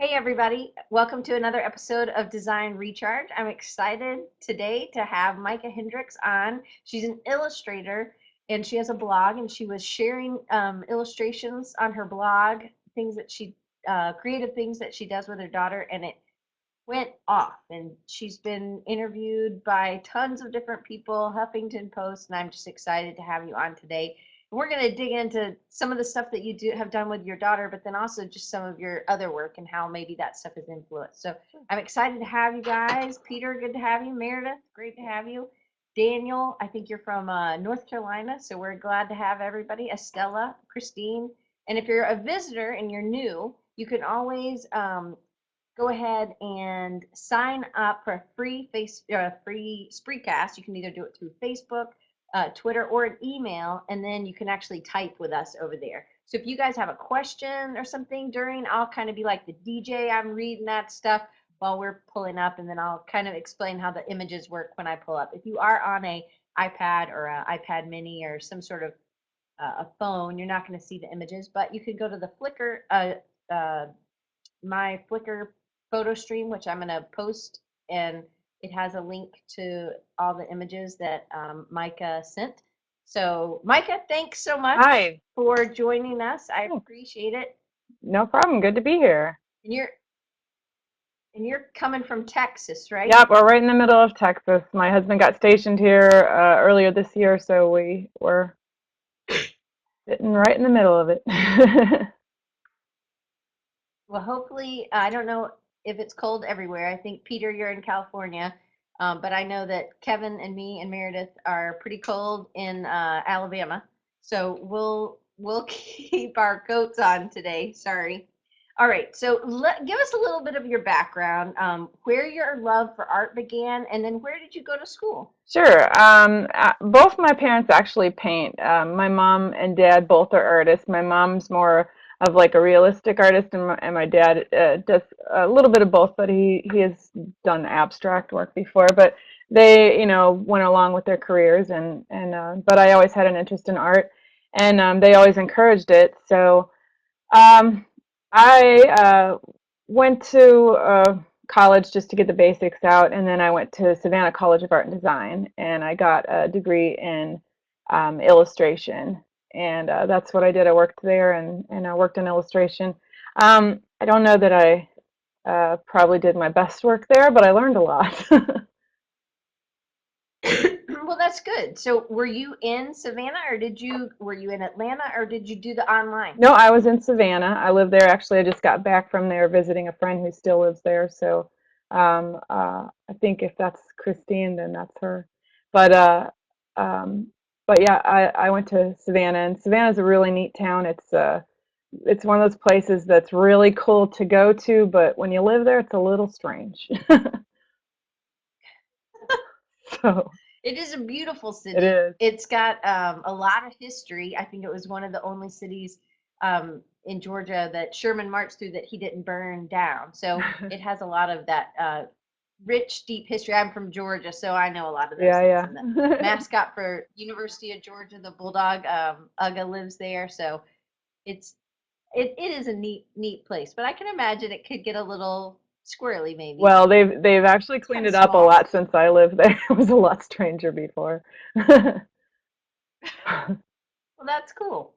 Hey everybody, welcome to another episode of Design Recharge. I'm excited today to have Mica Hendricks on. She's an illustrator and she has a blog, and she was sharing illustrations on her blog, things that she creative things that she does with her daughter, and it went off. And she's been interviewed by tons of different people, Huffington Post, and I'm just excited to have you on today. And we're going to dig into some of the stuff that you have done with your daughter, but then also just some of your other work and how maybe that stuff has influenced. So I'm excited to have you guys. Peter, good to have you. Meredith, great to have you. Daniel, I think you're from North Carolina, so we're glad to have everybody. Estella, Christine, and if you're a visitor and you're new, you can always go ahead and sign up for a free Spreecast. You can either do it through Facebook, Twitter, or an email, and then you can actually type with us over there. So if you guys have a question or something during, I'll kind of be like the DJ. I'm reading that stuff while we're pulling up, and then I'll kind of explain how the images work when I pull up. If you are on a iPad or an iPad mini or some sort of a phone, you're not going to see the images, but you could go to the Flickr, my Flickr photo stream, which I'm going to post, and it has a link to all the images that Mica sent. So, Mica, thanks so much Hi. for joining us. I Oh, appreciate it. no problem. Good to be here. And you're coming from Texas, right? Yep, we're right in the middle of Texas. My husband got stationed here earlier this year, so we were sitting right in the middle of it. Well, hopefully, I don't know if it's cold everywhere. I think, Peter, you're in California, but I know that Kevin and me and Meredith are pretty cold in Alabama. So we'll keep our coats on today. Sorry. All right. So give us a little bit of your background, where your love for art began, and then where did you go to school? Sure. Both my parents actually paint. My mom and dad both are artists. My mom's more of like a realistic artist, and my dad does a little bit of both, but he has done abstract work before. But they, went along with their careers, but I always had an interest in art, and they always encouraged it. So um, I went to college just to get the basics out, and then I went to Savannah College of Art and Design, and I got a degree in illustration, and that's what I did. I worked there, and I worked in illustration. I don't know that I probably did my best work there, but I learned a lot. Well, that's good. So were you in Savannah, or were you in Atlanta, or did you do the online? No, I was in Savannah. I lived there. Actually, I just got back from there visiting a friend who still lives there. So I think if that's Christine, then that's her. But uh, um, but yeah, I went to Savannah, and Savannah's a really neat town. It's one of those places that's really cool to go to, but when you live there, it's a little strange. So It is a beautiful it city. is. It's got a lot of history. I think it was one of the only cities in Georgia that Sherman marched through that he didn't burn down. So it has a lot of that rich, deep history. I'm from Georgia, so I know a lot of those Yeah, things. And the yeah. mascot for University of Georgia, the Bulldog, Uga, lives there. So it's it is a neat place. But I can imagine it could get a little squirrely, maybe. Well, they've actually It's kind cleaned of it up a small. lot since I lived there. It was a lot stranger before. Well, that's cool.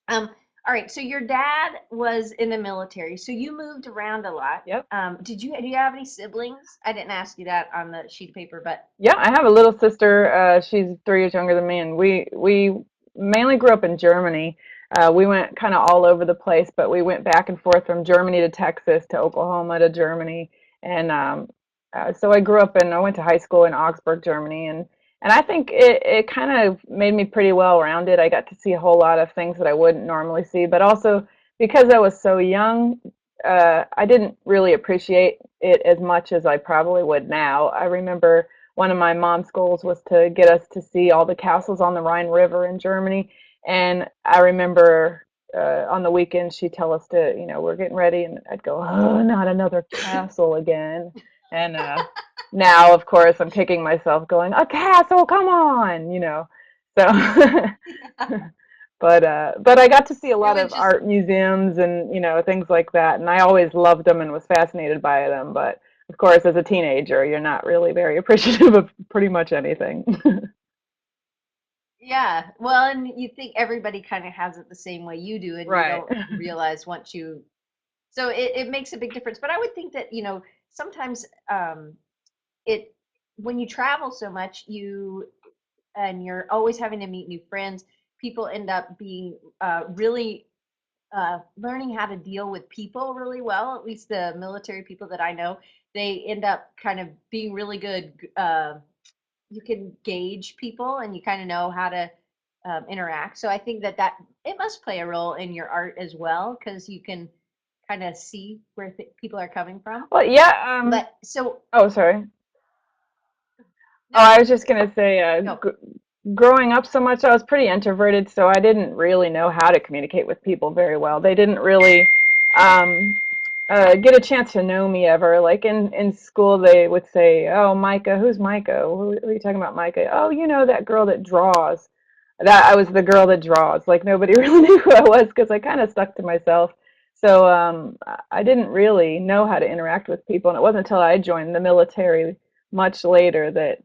Um, all right. So your dad was in the military, so you moved around a lot. Yep. Do you have any siblings? I didn't ask you that on the sheet of paper, but Yeah, I have a little sister. She's 3 years younger than me, and we mainly grew up in Germany. We went kind of all over the place, but we went back and forth from Germany to Texas to Oklahoma to Germany, and so I went to high school in Augsburg, Germany, and I think it kind of made me pretty well rounded. I got to see a whole lot of things that I wouldn't normally see, but also because I was so young, I didn't really appreciate it as much as I probably would now. I remember one of my mom's goals was to get us to see all the castles on the Rhine River in Germany, and I remember on the weekends she'd tell us to, we're getting ready, and I'd go, oh, not another castle again. And now, of course, I'm kicking myself, going, a castle, come on, So. But I got to see a It lot was of just art museums and things like that, and I always loved them and was fascinated by them. But of course, as a teenager, you're not really very appreciative of pretty much anything. yeah. Well, and you think everybody kind of has it the same way you do, and you Right. don't realize once you. So it makes a big difference. But I would think that sometimes it when you travel so much, and you're always having to meet new friends, people end up being really learning how to deal with people really well. At least the military people that I know, they end up kind of being really good. You can gauge people, and you kind of know how to interact. So I think that it must play a role in your art as well, because you can kind of see where people are coming from. Well, yeah. But so Oh, sorry. Oh, no, I was just gonna say, no. growing up so much, I was pretty introverted, so I didn't really know how to communicate with people very well. They didn't really um, get a chance to know me ever. Like in school, they would say, "Oh, Micah, who's Micah? Who are you talking about, Micah? Oh, that girl that draws." That I was the girl that draws. Like nobody really knew who I was because I kind of stuck to myself. So I didn't really know how to interact with people, and it wasn't until I joined the military much later that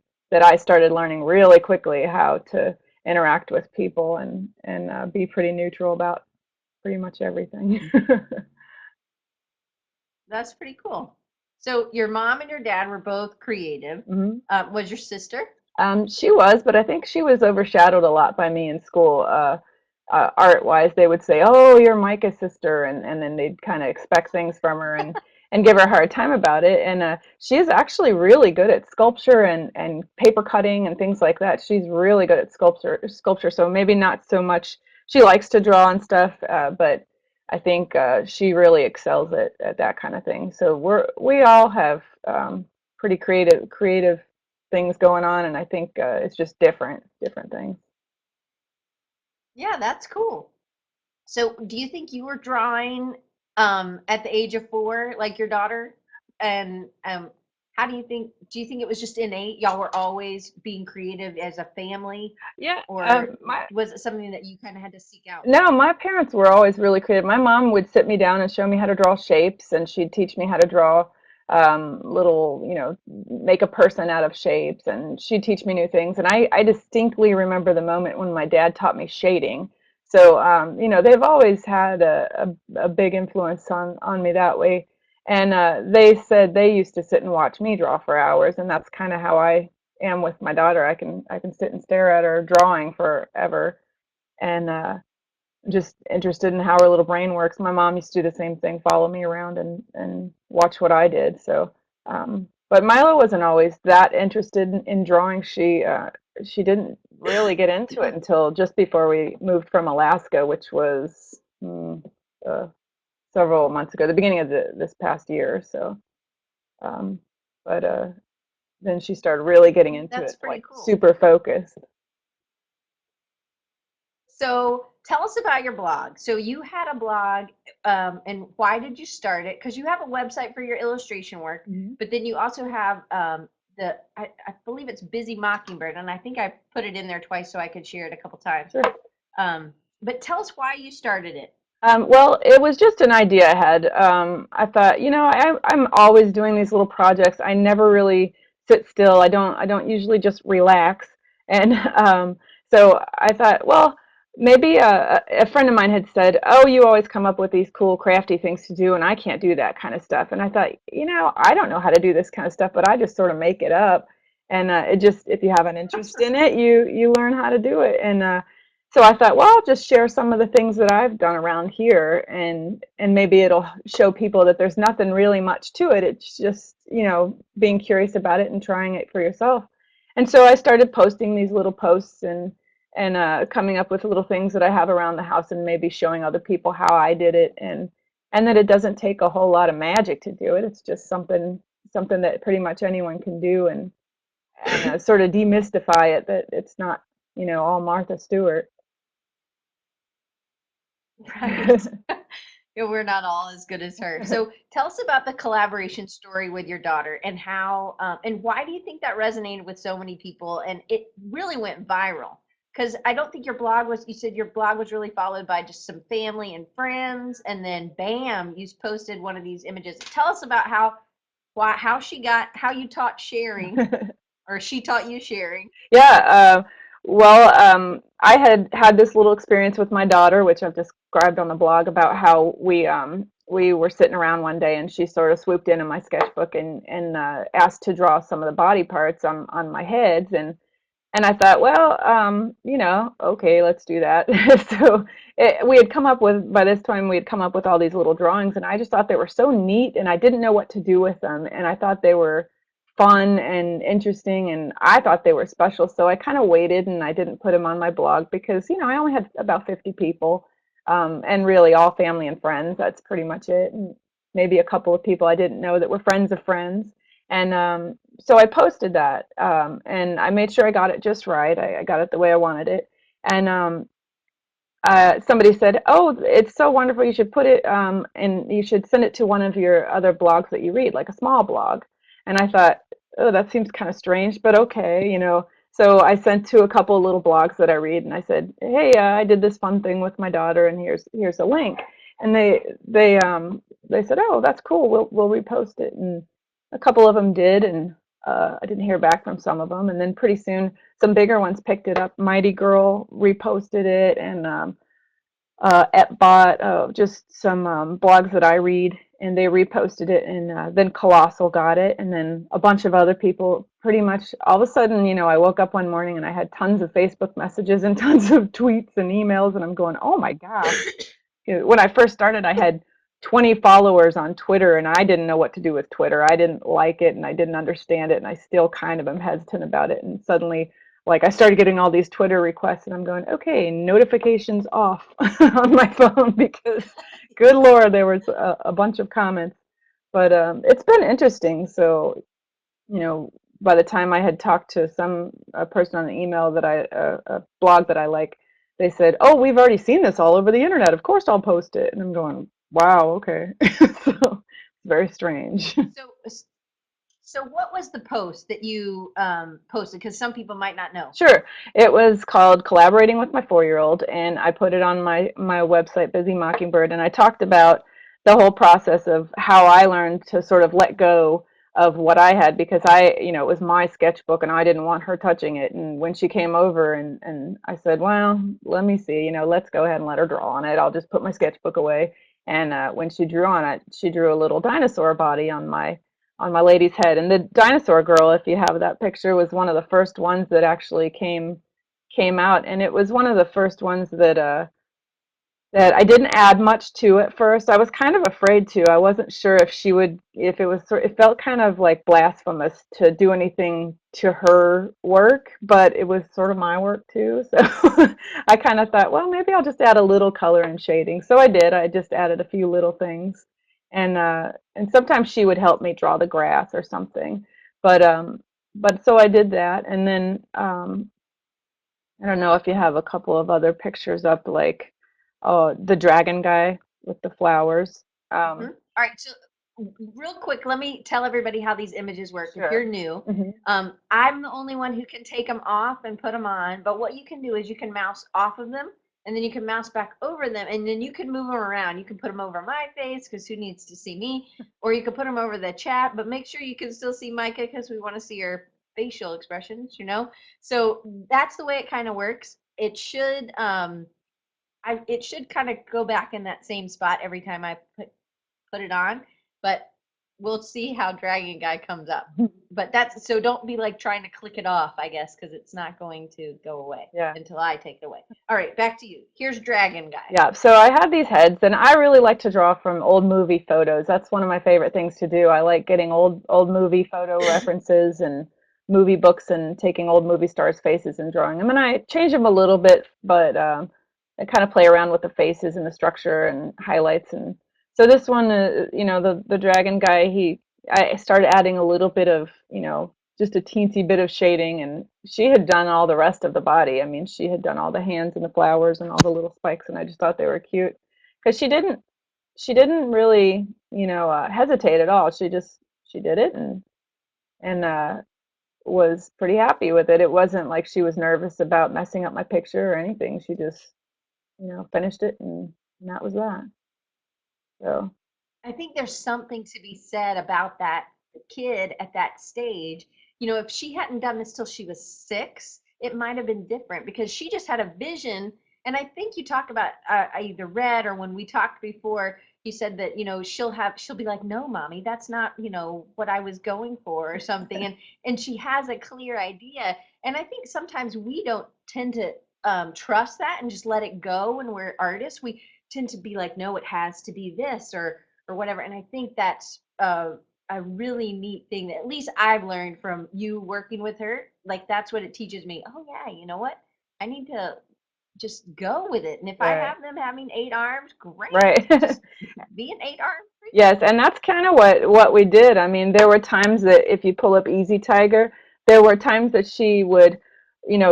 I started learning really quickly how to interact with people and be pretty neutral about pretty much everything. That's pretty cool. So your mom and your dad were both creative. hmm Was your sister? She was, but I think she was overshadowed a lot by me in school. Art-wise, they would say, "Oh, you're Micah's sister," and then they'd kind of expect things from her and give her a hard time about it. And she is actually really good at sculpture and paper cutting and things like that. She's really good at sculpture. So maybe not so much. She likes to draw and stuff, but I think she really excels at that kind of thing. So we all have pretty creative things going on, and I think it's just different things. Yeah, that's cool. So do you think you were drawing at the age of 4, like your daughter? And how do you think it was just innate? Y'all were always being creative as a family, Yeah, or my was it something that you kind of had to seek out? no, my parents were always really creative. My mom would sit me down and show me how to draw shapes, and she'd teach me how to draw little, make a person out of shapes, and she'd teach me new things. And I distinctly remember the moment when my dad taught me shading. So, they've always had a big influence on me that way. And they said they used to sit and watch me draw for hours, and that's kind of how I am with my daughter. I can sit and stare at her drawing forever. And just interested in how her little brain works. My mom used to do the same thing, follow me around and watch what I did. So, but Mila wasn't always that interested in drawing. She didn't really get into it until just before we moved from Alaska, which was uh, several months ago, the beginning of this past year. So, um, but then she started really getting into That's it, pretty like cool. super focused. So tell us about your blog. So you had a blog, and why did you start it? Because you have a website for your illustration work, Mhm. but then you also have I believe it's Busy Mockingbird, and I think I put it in there twice so I could share it a couple times. Sure. But tell us why you started it. Well, it was just an idea I had. I thought, I'm always doing these little projects. I never really sit still. I don't usually just relax. And so I thought, well, maybe a friend of mine had said, "Oh, you always come up with these cool, crafty things to do, and I can't do that kind of stuff." And I thought, I don't know how to do this kind of stuff, but I just sort of make it up. And it just, if you have an interest in it, you learn how to do it. And so I thought, well, I'll just share some of the things that I've done around here, and maybe it'll show people that there's nothing really much to it. It's just, being curious about it and trying it for yourself. And so I started posting these little posts and coming up with little things that I have around the house and maybe showing other people how I did it, and that it doesn't take a whole lot of magic to do it. It's just something that pretty much anyone can do, and sort of demystify it that it's not, all Martha Stewart. Right. Yeah, we're not all as good as her. So tell us about the collaboration story with your daughter, and how and why do you think that resonated with so many people and it really went viral? because I don't think your blog was, you said your blog was really followed by just some family and friends, and then bam, you posted one of these images. Tell us about how she got, how you taught sharing, or she taught you sharing. Yeah, well, I had had this little experience with my daughter, which I've described on the blog, about how we were sitting around one day and she sort of swooped in my sketchbook and asked to draw some of the body parts on my heads, and I thought, well, okay, let's do that. So we had come up with, by this time, we had come up with all these little drawings, and I just thought they were so neat, and I didn't know what to do with them. And I thought they were fun and interesting, and I thought they were special. So I kind of waited, and I didn't put them on my blog because, I only had about 50 people, and really all family and friends. That's pretty much it. And maybe a couple of people I didn't know that were friends of friends. And so I posted that, and I made sure I got it just right. I got it the way I wanted it. And somebody said, "Oh, it's so wonderful. You should put it, and you should send it to one of your other blogs that you read, like a small blog." And I thought, "Oh, that seems kind of strange, but okay." So I sent to a couple of little blogs that I read, and I said, "Hey, I did this fun thing with my daughter, and here's a link." And they said, "Oh, that's cool. We'll repost it." And a couple of them did, and I didn't hear back from some of them. And then pretty soon, some bigger ones picked it up. Mighty Girl reposted it, and Etbot, just some blogs that I read, and they reposted it, and then Colossal got it, and then a bunch of other people. Pretty much all of a sudden, I woke up one morning and I had tons of Facebook messages and tons of tweets and emails, and I'm going, oh my gosh. When I first started, I had 20 followers on Twitter, and I didn't know what to do with Twitter. I didn't like it, and I didn't understand it, and I still kind of am hesitant about it. And suddenly, like, I started getting all these Twitter requests, and I'm going, okay, notifications off on my phone because, good Lord, there was a bunch of comments. But it's been interesting. So, by the time I had talked to some person on the email that a blog that I like, they said, "Oh, we've already seen this all over the internet. Of course, I'll post it." And I'm going, "Wow, okay." So it's very strange. So, so what was the post that you posted? Because some people might not know. Sure. It was called Collaborating with My 4-Year-Old, and I put it on my website, Busy Mockingbird, and I talked about the whole process of how I learned to sort of let go of what I had because it was my sketchbook and I didn't want her touching it. And when she came over and I said, well, let me see, let's go ahead and let her draw on it. I'll just put my sketchbook away. And when she drew on it, she drew a little dinosaur body on my lady's head. And the dinosaur girl, if you have that picture, was one of the first ones that actually came out, and it was one of the first ones that I didn't add much to at first. I was kind of afraid to. I wasn't sure if she would, if it was it felt kind of like blasphemous to do anything to her work, but it was sort of my work too. So I kind of thought, well, maybe I'll just add a little color and shading. So I did. I just added a few little things. And sometimes she would help me draw the grass or something. But so I did that, and then I don't know if you have a couple of other pictures up, like, oh, the dragon guy with the flowers. Mm-hmm. All right, so real quick, let me tell everybody how these images work. Sure. If you're new, I'm the only one who can take them off and put them on. But what you can do is you can mouse off of them, and then you can mouse back over them, and then you can move them around. You can put them over my face because who needs to see me, or you can put them over the chat. But make sure you can still see Mica because we want to see her facial expressions. So that's the way it kind of works. It should kind of go back in that same spot every time I put it on, but we'll see how Dragon Guy comes up. But that's, so don't be like trying to click it off, I guess, because it's not going to go away until I take it away. All right, back to you. Here's Dragon Guy. Yeah, so I have these heads, and I really like to draw from old movie photos. That's one of my favorite things to do. I like getting old movie photo references and movie books and taking old movie stars' faces and drawing them. And I change them a little bit, but I kind of play around with the faces and the structure and highlights. And so this one, the dragon guy, I started adding a little bit of, just a teensy bit of shading, and she had done all the rest of the body. I mean, she had done all the hands and the flowers and all the little spikes, and I just thought they were cute because she didn't really, hesitate at all. She did it, and was pretty happy with it. It wasn't like she was nervous about messing up my picture or anything. She just, finished it, and that was that. So, I think there's something to be said about that kid at that stage. You know, if she hadn't done this till she was 6, it might have been different because she just had a vision. And I think you talk about, I either read or when we talked before, you said that, she'll be like, no, mommy, that's not, what I was going for or something. And she has a clear idea. And I think sometimes we don't tend to trust that and just let it go when we're artists. We tend to be like, no, it has to be this or whatever. And I think that's a really neat thing that at least I've learned from you working with her. Like that's what it teaches me. Oh yeah, you know what? I need to just go with it. And if I right, have them having 8 arms, great. right. Just be an 8 arm Yes, creature. and that's kind of what we did. I mean, there were times that if you pull up Easy Tiger, there were times that she would,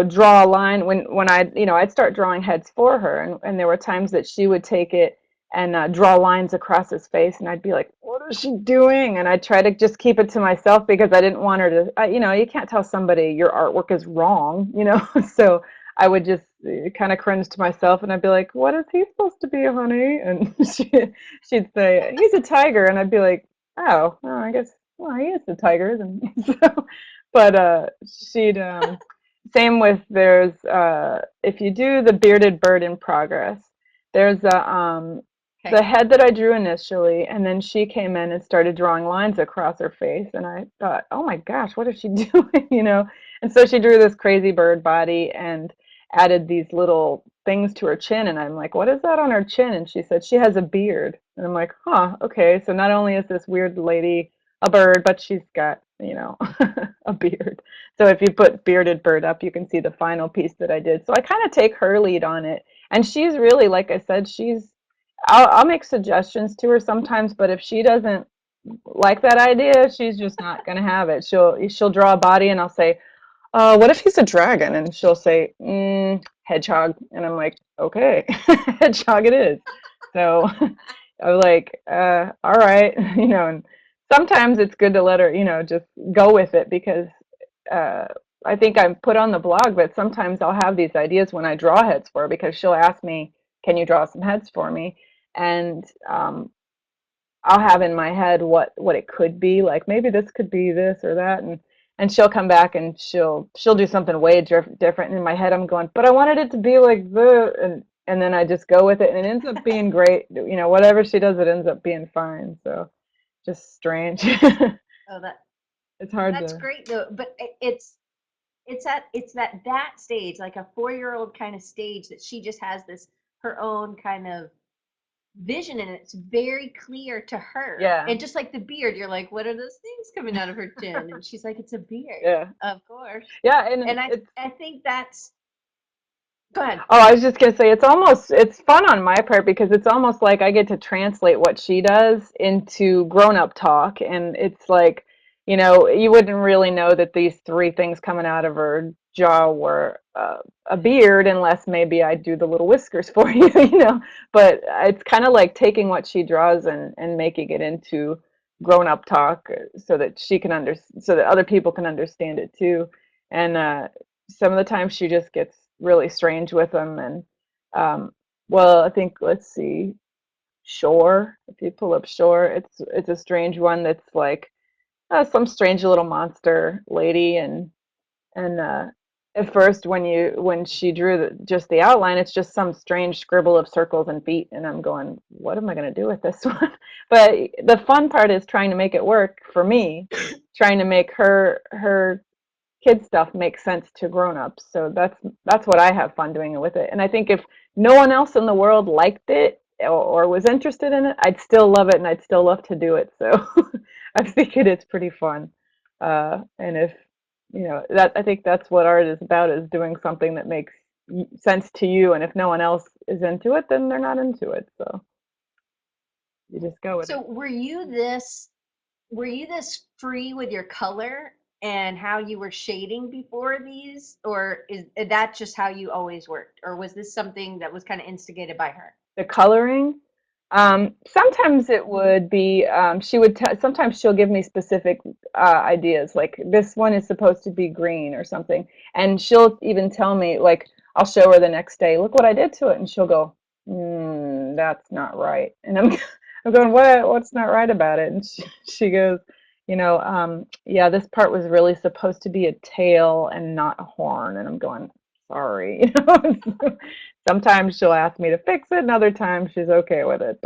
draw a line when I'd start drawing heads for her, and there were times that she would take it and draw lines across his face, and I'd be like, "What is she doing?" And I'd try to just keep it to myself because I didn't want her to, you can't tell somebody your artwork is wrong. So I would just kind of cringe to myself, and I'd be like, "What is he supposed to be, honey?" And she'd say, "He's a tiger," and I'd be like, "Oh, well, I guess, well, he is a tiger, isn't he?" So, but she'd same with if you do the bearded bird in progress, there's the Okay. head that I drew initially, and then she came in and started drawing lines across her face, and I thought, "Oh my gosh, what is she doing?" And so she drew this crazy bird body and added these little things to her chin, and I'm like, "What is that on her chin?" And she said she has a beard, and I'm like, "Huh, okay." So not only is this weird lady a bird, but she's got, a beard. So if you put bearded bird up, you can see the final piece that I did. So I kind of take her lead on it, and she's really, like I said, I'll make suggestions to her sometimes, but if she doesn't like that idea, she's just not gonna have it. She'll draw a body, and I'll say, what if he's a dragon? And she'll say, hedgehog. And I'm like, okay, hedgehog it is. So I'm like, all right, and sometimes it's good to let her, just go with it because uh, I think I'm put on the blog, but sometimes I'll have these ideas when I draw heads for her because she'll ask me, can you draw some heads for me? And I'll have in my head what it could be, like maybe this could be this or that, and she'll come back and she'll do something way different. And in my head, I'm going, but I wanted it to be like the, and then I just go with it, and it ends up being great. Whatever she does, it ends up being fine. So just strange. Oh, It's hard that's to, great though. But it's that stage, like a 4-year-old kind of stage that she just has this her own kind of vision and it's very clear to her. yeah, And just like the beard, you're like, what are those things coming out of her chin? And she's like, it's a beard, yeah, of course. yeah, and And I it's. I think that's go ahead. Oh, I was just gonna say it's fun on my part because it's almost like I get to translate what she does into grown-up talk, and it's like, you wouldn't really know that these three things coming out of her jaw were a beard unless maybe I do the little whiskers for you. But it's kind of like taking what she draws and making it into grown-up talk so that so that other people can understand it too. And some of the time she just gets really strange with them. And well, I think, let's see, Shore. If you pull up Shore, it's a strange one that's like some strange little monster lady. And at first when she drew just the outline, it's just some strange scribble of circles and feet, and I'm going, what am I going to do with this one? But the fun part is trying to make it work for me, trying to make her kid stuff makes sense to grown-ups. So that's what I have fun doing with it. And I think if no one else in the world liked it or was interested in it, I'd still love it and I'd still love to do it. So I think it's pretty fun. And if that I think that's what art is about, is doing something that makes sense to you. And if no one else is into it, then they're not into it. So you just go with So it. were you this free with your color and how you were shading before these, or is that just how you always worked, or was this something that was kind of instigated by her? The coloring. Sometimes it would be, she would, sometimes she'll give me specific ideas, like this one is supposed to be green or something. And she'll even tell me, like, I'll show her the next day, look what I did to it. And she'll go, that's not right. And I'm, I'm going, what's not right about it? And she goes, yeah, this part was really supposed to be a tail and not a horn. And I'm going, sorry. Sometimes she'll ask me to fix it, and other times she's okay with it.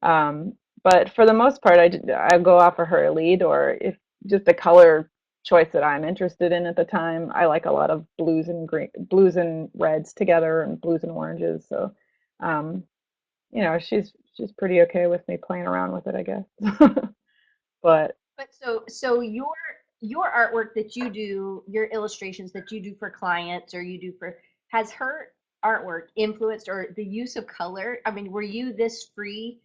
Um, but for the most part, I go off of her lead, or if just a color choice that I'm interested in at the time. I like a lot of blues and green, blues and reds together, and blues and oranges. So, um, she's pretty okay with me playing around with it, I guess. But But so your artwork that you do, your illustrations that you do for clients or you do for, has her artwork influenced or the use of color? I mean, were you this free?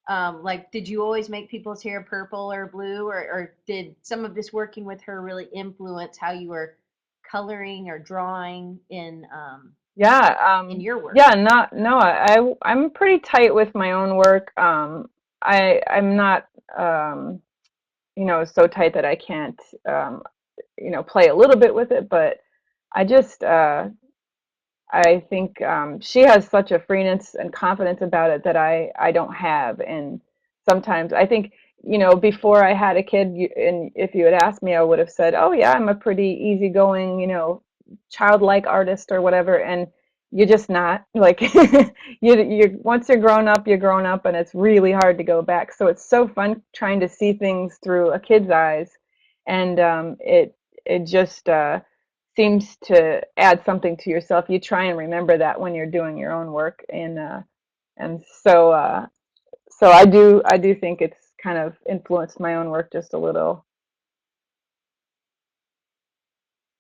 Like, did you always make people's hair purple or blue, or did some of this working with her really influence how you were coloring or drawing yeah, in your work? yeah, not no, I'm pretty tight with my own work. I'm not so tight that I can't play a little bit with it, but I just I think she has such a freeness and confidence about it that I don't have. And sometimes I think, before I had a kid, and if you had asked me, I would have said, oh yeah, I'm a pretty easygoing, childlike artist or whatever. And you're just not. Like, you once you're grown up, you're grown up, and it's really hard to go back. So it's so fun trying to see things through a kid's eyes, and it just seems to add something to yourself. You try and remember that when you're doing your own work, and so I do think it's kind of influenced my own work just a little.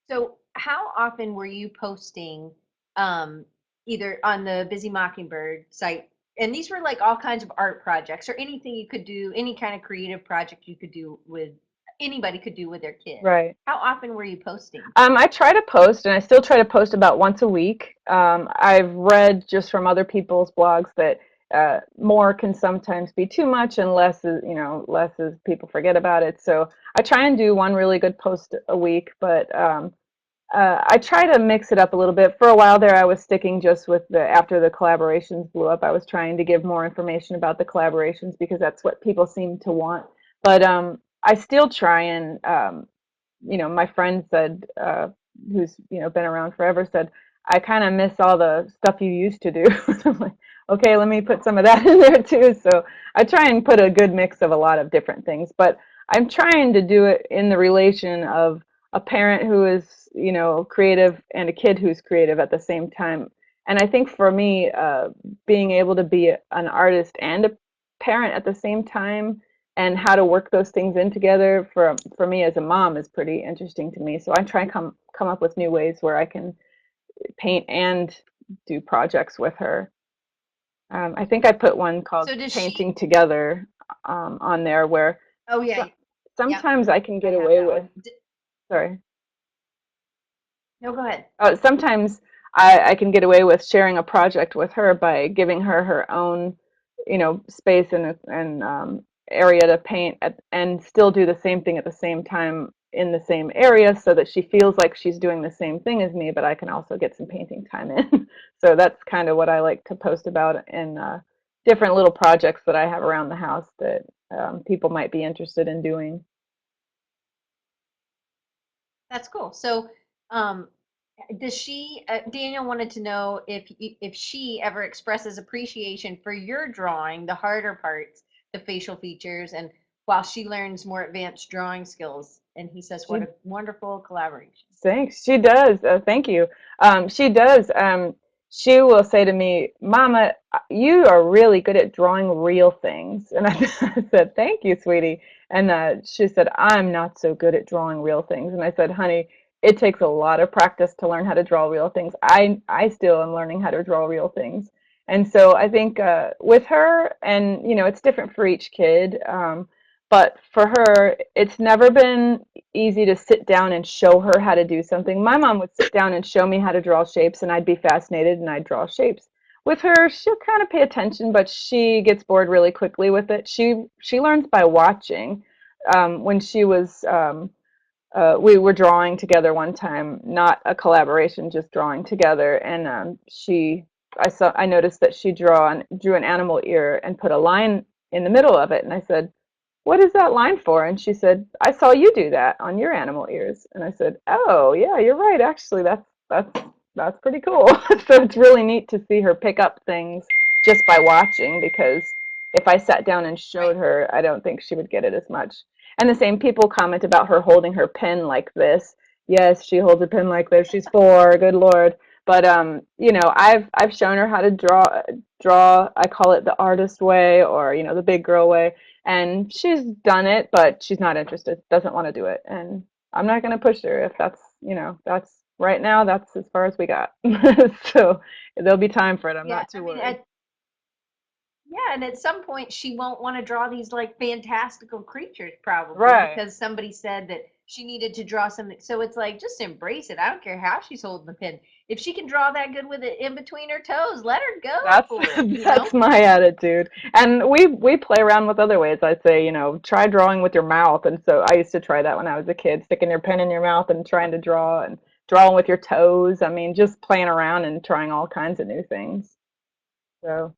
So, how often were you posting um, either on the Busy Mockingbird site? And these were like all kinds of art projects or anything you could do, any kind of creative project you could do with anybody could do with their kid. Right. How often were you posting? I try to post, and I still try to post about once a week. I've read just from other people's blogs that more can sometimes be too much, and less is people forget about it. So I try and do one really good post a week, but I try to mix it up a little bit. For a while there, I was sticking just with after the collaborations blew up, I was trying to give more information about the collaborations because that's what people seem to want. But I still try and my friend said, who's been around forever, said, I kind of miss all the stuff you used to do. I'm like, okay, let me put some of that in there too. So I try and put a good mix of a lot of different things, but I'm trying to do it in the relation of a parent who is creative and a kid who's creative at the same time. And I think for me, being able to be an artist and a parent at the same time, and how to work those things in together for me as a mom is pretty interesting to me. So I try and come up with new ways where I can paint and do projects with her. I think I put one called So does she? Painting Together on there, where Oh yeah, so, yeah, sometimes I can I get have away that with, one. sorry. No, go ahead. Sometimes I can get away with sharing a project with her by giving her her own, space and area to paint and still do the same thing at the same time in the same area so that she feels like she's doing the same thing as me, but I can also get some painting time in. So that's kind of what I like to post about in different little projects that I have around the house that people might be interested in doing. That's cool. So, um, does she? Daniel wanted to know if she ever expresses appreciation for your drawing, the harder parts, the facial features, and while she learns more advanced drawing skills. And he says, "What She a wonderful collaboration." Thanks. She does. Thank you. She does. She will say to me, Mama, you are really good at drawing real things. And I said, Thank you, sweetie. And she said, I'm not so good at drawing real things. And I said, Honey, it takes a lot of practice to learn how to draw real things. I still am learning how to draw real things. And so I think with her, and it's different for each kid. But for her, it's never been easy to sit down and show her how to do something. My mom would sit down and show me how to draw shapes, and I'd be fascinated and I'd draw shapes. with her, she'll kind of pay attention, but she gets bored really quickly with it. She learns by watching. When she was we were drawing together one time, not a collaboration, just drawing together, and I noticed that she drew an animal ear and put a line in the middle of it, and I said, "What is that line for?" And she said, "I saw you do that on your animal ears." And I said, "Oh, yeah, you're right. Actually, that's pretty cool." So it's really neat to see her pick up things just by watching, because if I sat down and showed Right. her, I don't think she would get it as much. And the same people comment about her holding her pen like this. Yes, she holds a pen like this. She's 4, good Lord. But I've shown her how to draw. I call it the artist way, or the big girl way, and she's done it, but she's not interested, doesn't want to do it. And I'm not going to push her if that's right now, that's as far as we got. So there'll be time for it. I'm Yeah, not too I mean, worried. yeah, and at some point she won't want to draw these like fantastical creatures probably Right. because somebody said that she needed to draw something. So it's like just embrace it. I don't care how she's holding the pen. If she can draw that good with it in between her toes, let her go That's for it, you that's know? my attitude. And we play around with other ways. I'd say, try drawing with your mouth. And so I used to try that when I was a kid, sticking your pen in your mouth and trying to draw, and drawing with your toes. I mean, just playing around and trying all kinds of new things. So,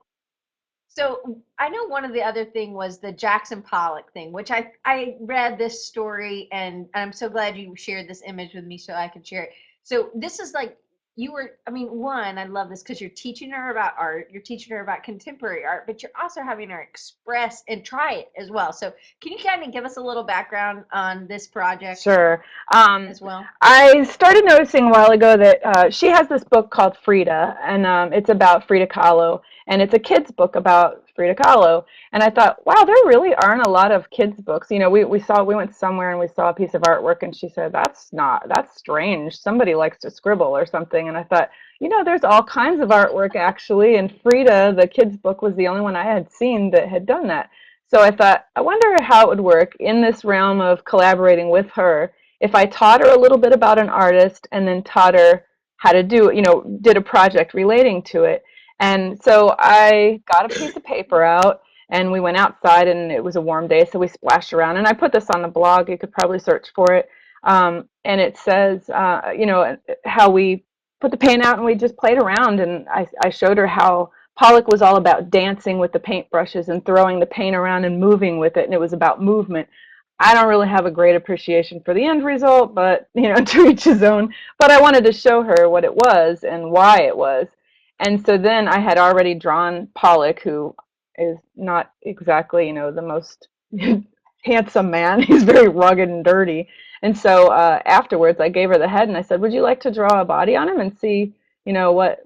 So I know one of the other thing was the Jackson Pollock thing, which I read this story and I'm so glad you shared this image with me so I could share it. So this is like you were, I mean, one, I love this because you're teaching her about art, you're teaching her about contemporary art, but you're also having her express and try it as well. So can you kind of give us a little background on this project sure. Um, as well? I started noticing a while ago that she has this book called Frida, and it's about Frida Kahlo, and it's a kid's book about Frida Kahlo. And I thought, wow, there really aren't a lot of kids' books. We went somewhere and we saw a piece of artwork, and she said, that's strange. Somebody likes to scribble or something. And I thought, there's all kinds of artwork actually, and Frida, the kids' book, was the only one I had seen that had done that. So I thought, I wonder how it would work in this realm of collaborating with her if I taught her a little bit about an artist and then taught her how to did a project relating to it. And so I got a piece of paper out, and we went outside, and it was a warm day, so we splashed around. And I put this on the blog. You could probably search for it. And it says, how we put the paint out and we just played around. And I showed her how Pollock was all about dancing with the paintbrushes and throwing the paint around and moving with it. And it was about movement. I don't really have a great appreciation for the end result, but to each his own. But I wanted to show her what it was and why it was. And so then I had already drawn Pollock, who is not exactly, the most handsome man. He's very rugged and dirty. And so afterwards, I gave her the head and I said, "Would you like to draw a body on him and see, what,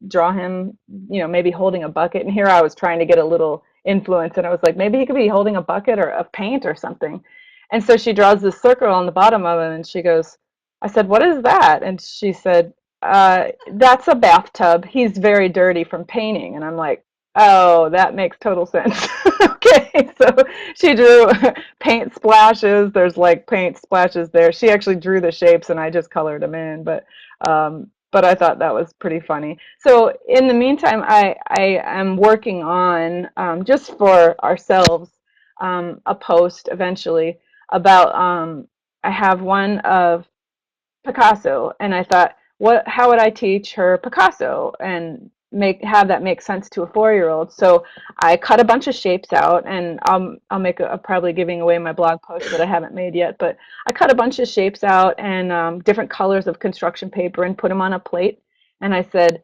draw him, maybe holding a bucket?" And here I was trying to get a little influence, and I was like, maybe he could be holding a bucket or of paint or something. And so she draws this circle on the bottom of it, and she goes, I said, "What is that?" And she said, "That's a bathtub. He's very dirty from painting." And I'm like, "Oh, that makes total sense." Okay, so she drew paint splashes. There's like paint splashes there. She actually drew the shapes, and I just colored them in. But I thought that was pretty funny. So in the meantime, I am working on, just for ourselves, a post eventually about, I have one of Picasso, and I thought, how would I teach her Picasso and have that make sense to a 4-year-old? So I cut a bunch of shapes out, and I'll make probably giving away my blog post that I haven't made yet, but I cut a bunch of shapes out, and different colors of construction paper, and put them on a plate. And I said,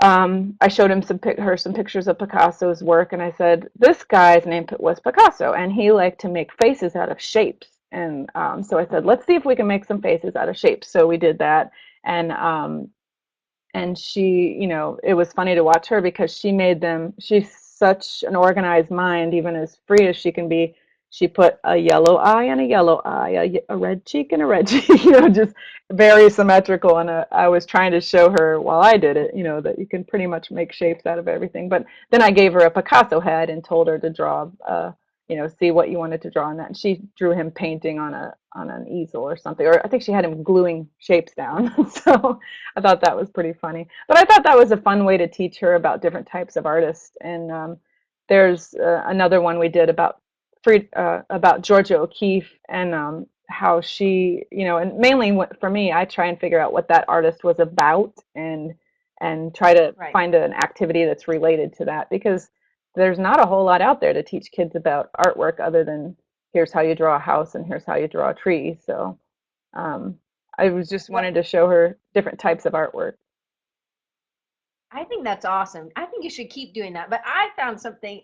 I showed her some pictures of Picasso's work, and I said, this guy's name was Picasso, and he liked to make faces out of shapes. And so I said, let's see if we can make some faces out of shapes. So we did that, and she, it was funny to watch her because she made them. She's such an organized mind, even as free as she can be. She put a yellow eye and a yellow eye, a red cheek and a red cheek, just very symmetrical. And I was trying to show her while I did it, that you can pretty much make shapes out of everything. But then I gave her a Picasso head and told her to draw see what you wanted to draw on that. And she drew him painting on an easel or something, or I think she had him gluing shapes down. So I thought that was pretty funny. But I thought that was a fun way to teach her about different types of artists. And there's another one we did about Georgia O'Keeffe and how she, and mainly for me, I try and figure out what that artist was about and try to Right. find an activity that's related to that, because there's not a whole lot out there to teach kids about artwork other than here's how you draw a house and here's how you draw a tree. So um, I was just Well, wanted to show her different types of artwork. I think that's awesome. I think you should keep doing that. But I found something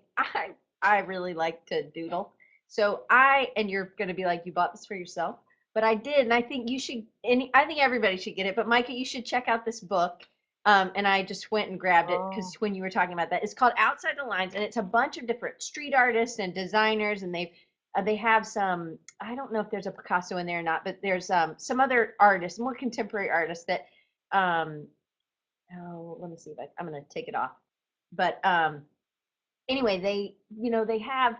I really like to doodle. So and you're gonna be like, you bought this for yourself, but I did, and I think you should. And I think everybody should get it. But Micah, you should check out this book. And I just went and grabbed it because Oh, when you were talking about that, it's called Outside the Lines, and it's a bunch of different street artists and designers, and they have some. I don't know if there's a Picasso in there or not, but there's some other artists, more contemporary artists that um, oh, let me see if I'm going to take it off. But anyway, they have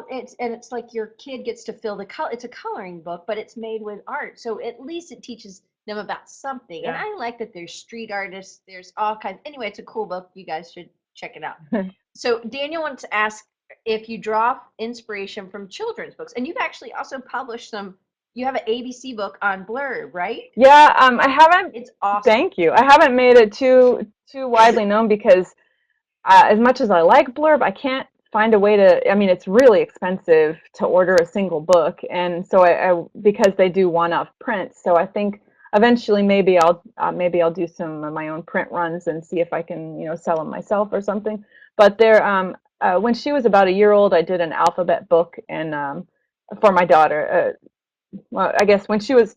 it's like your kid gets to fill the color. It's a coloring book, but it's made with art. So at least it teaches them about something. And yeah. I like that there's street artists, there's all kinds. Anyway, it's a cool book. You guys should check it out. So Daniel wants to ask if you draw inspiration from children's books. And you've actually also published you have an ABC book on Blurb, right? Yeah, I haven't. It's awesome. Thank you. I haven't made it too widely known because as much as I like Blurb, I can't find a way to. I mean, it's really expensive to order a single book, and so I because they do one-off prints. So I think eventually maybe I'll do some of my own print runs and see if I can sell them myself or something. But when she was about a year old, I did an alphabet book and for my daughter. Well, I guess when she was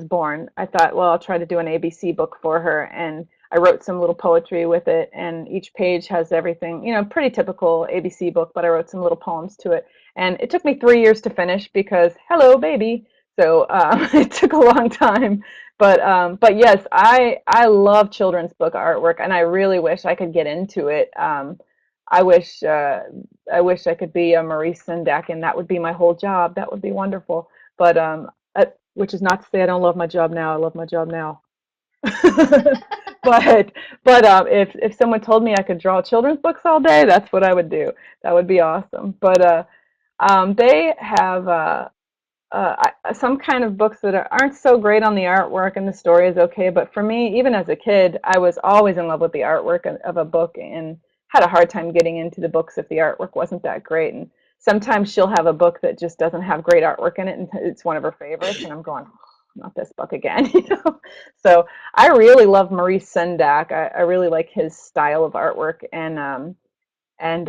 born, I thought, well, I'll try to do an ABC book for her, and I wrote some little poetry with it, and each page has everything, pretty typical ABC book, but I wrote some little poems to it, and it took me 3 years to finish because, hello, baby. So it took a long time, but yes, I love children's book artwork, and I really wish I could get into it. I wish I wish I could be a Maurice Sendak, and that would be my whole job. That would be wonderful. But which is not to say I don't love my job now. I love my job now. but if someone told me I could draw children's books all day, that's what I would do. That would be awesome. But they have some kind of books that aren't so great on the artwork, and the story is okay. But for me, even as a kid, I was always in love with the artwork of a book and had a hard time getting into the books if the artwork wasn't that great. And sometimes she'll have a book that just doesn't have great artwork in it, and it's one of her favorites, and I'm going, "Oh, not this book again." So I really love Maurice Sendak. I really like his style of artwork, and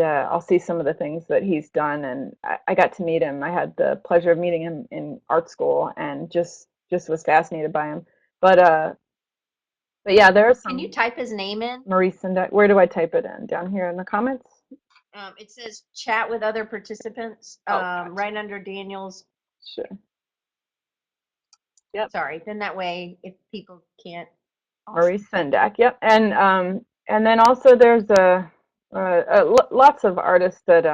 I'll see some of the things that he's done. And I got to meet him. I had the pleasure of meeting him in art school, and just was fascinated by him. But uh, but yeah, there are Can you some type his name in? Maurice Sendak. Where do I type it in? Down here in the comments? It says chat with other participants Oh, gotcha. right under Daniel's. Sure. Yep. Sorry, then that way if people can't. Awesome. Maurice Sendak. Yep. And then also there's lots of artists that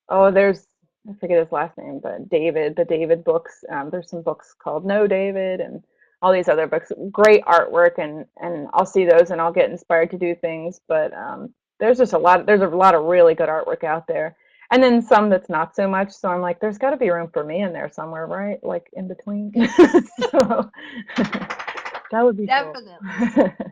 oh, there's, I forget his last name, but the David books. There's some books called No David and all these other books. Great artwork, and I'll see those and I'll get inspired to do things. But there's a lot of really good artwork out there. And then some that's not so much. So I'm like, there's got to be room for me in there somewhere, right? Like in between. So that would be cool. Definitely.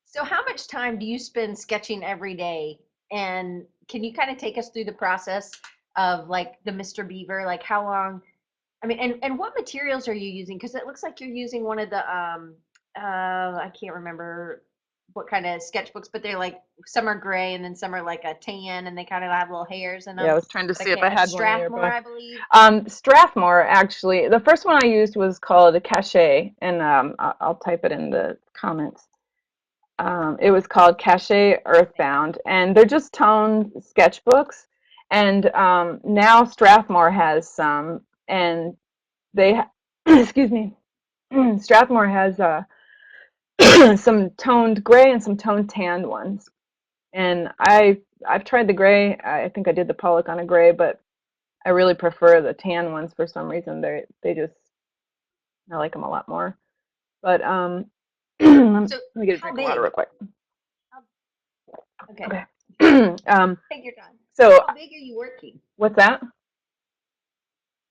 So how much time do you spend sketching every day? And can you kind of take us through the process of like the Mr. Beaver? Like how long? I mean, and what materials are you using? Because it looks like you're using one of the I can't remember what kind of sketchbooks, but they're like some are gray and then some are like a tan and they kind of have little hairs in Yeah, I them. was trying to But I see if I can't. A had one Strathmore, nearby. I believe. Strathmore, actually, the first one I used was called a Cachet, and I'll type it in the comments. It was called Cachet Earthbound, and they're just toned sketchbooks. And now Strathmore has some, and excuse me, Strathmore has some toned gray and some toned tanned ones. And I I've tried the gray. I think I did the Pollock on a gray, but I really prefer the tan ones for some reason. They just I like them a lot more. But let So me get a how drink of water real big? quick. How, okay, Okay. take your time. So How big are you working? what's that?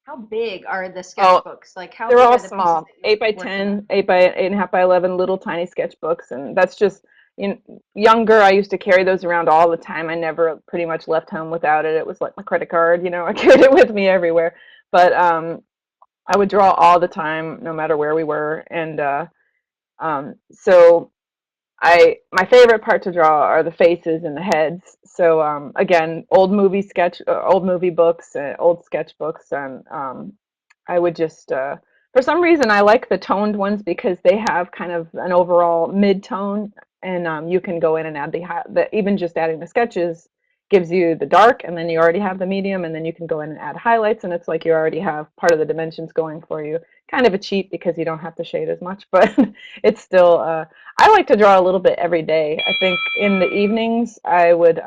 How big are the Oh, sketchbooks? Like how they're big all are the pieces small, that you're 8 by working on? 10, 8 by 8.5 by 11, little tiny sketchbooks, and that's just younger. I used to carry those around all the time. I never pretty much left home without it. It was like my credit card, I carried it with me everywhere. But I would draw all the time, no matter where we were, and so my favorite part to draw are the faces and the heads. So again, old movie books, old sketchbooks, and I would just for some reason I like the toned ones because they have kind of an overall mid tone, and you can go in and add the even just adding the sketches gives you the dark, and then you already have the medium, and then you can go in and add highlights, and it's like you already have part of the dimensions going for you. Kind of a cheat because you don't have to shade as much, but it's still I like to draw a little bit every day. I think in the evenings I would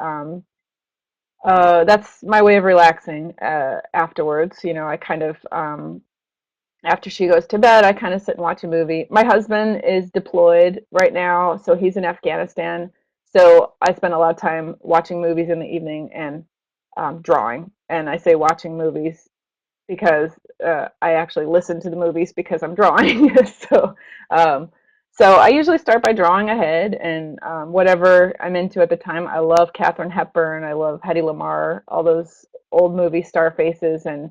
that's my way of relaxing afterwards. I kind of after she goes to bed, I kind of sit and watch a movie. My husband is deployed right now, so he's in Afghanistan. So I spend a lot of time watching movies in the evening and drawing. And I say watching movies because I actually listen to the movies because I'm drawing. Um, so I usually start by drawing ahead and whatever I'm into at the time. I love Katharine Hepburn. I love Hedy Lamarr, all those old movie star faces, and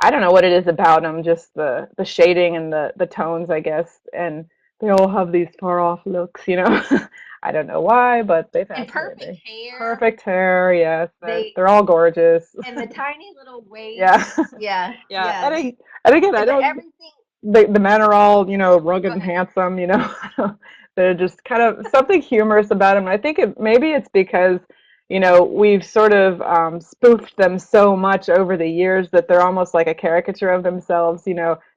I don't know what it is about them, just the shading and the tones, I guess. And they all have these far off looks. I don't know why, but they And fascinate perfect me. hair. Perfect hair, yes. They They're all gorgeous. and the tiny little Yeah. waist. Yeah, Yeah, yeah. and again, I And the don't. everything. The men are all, rugged Go and ahead. handsome. They're just kind of something humorous about them. I think maybe it's because, we've sort of spoofed them so much over the years that they're almost like a caricature of themselves.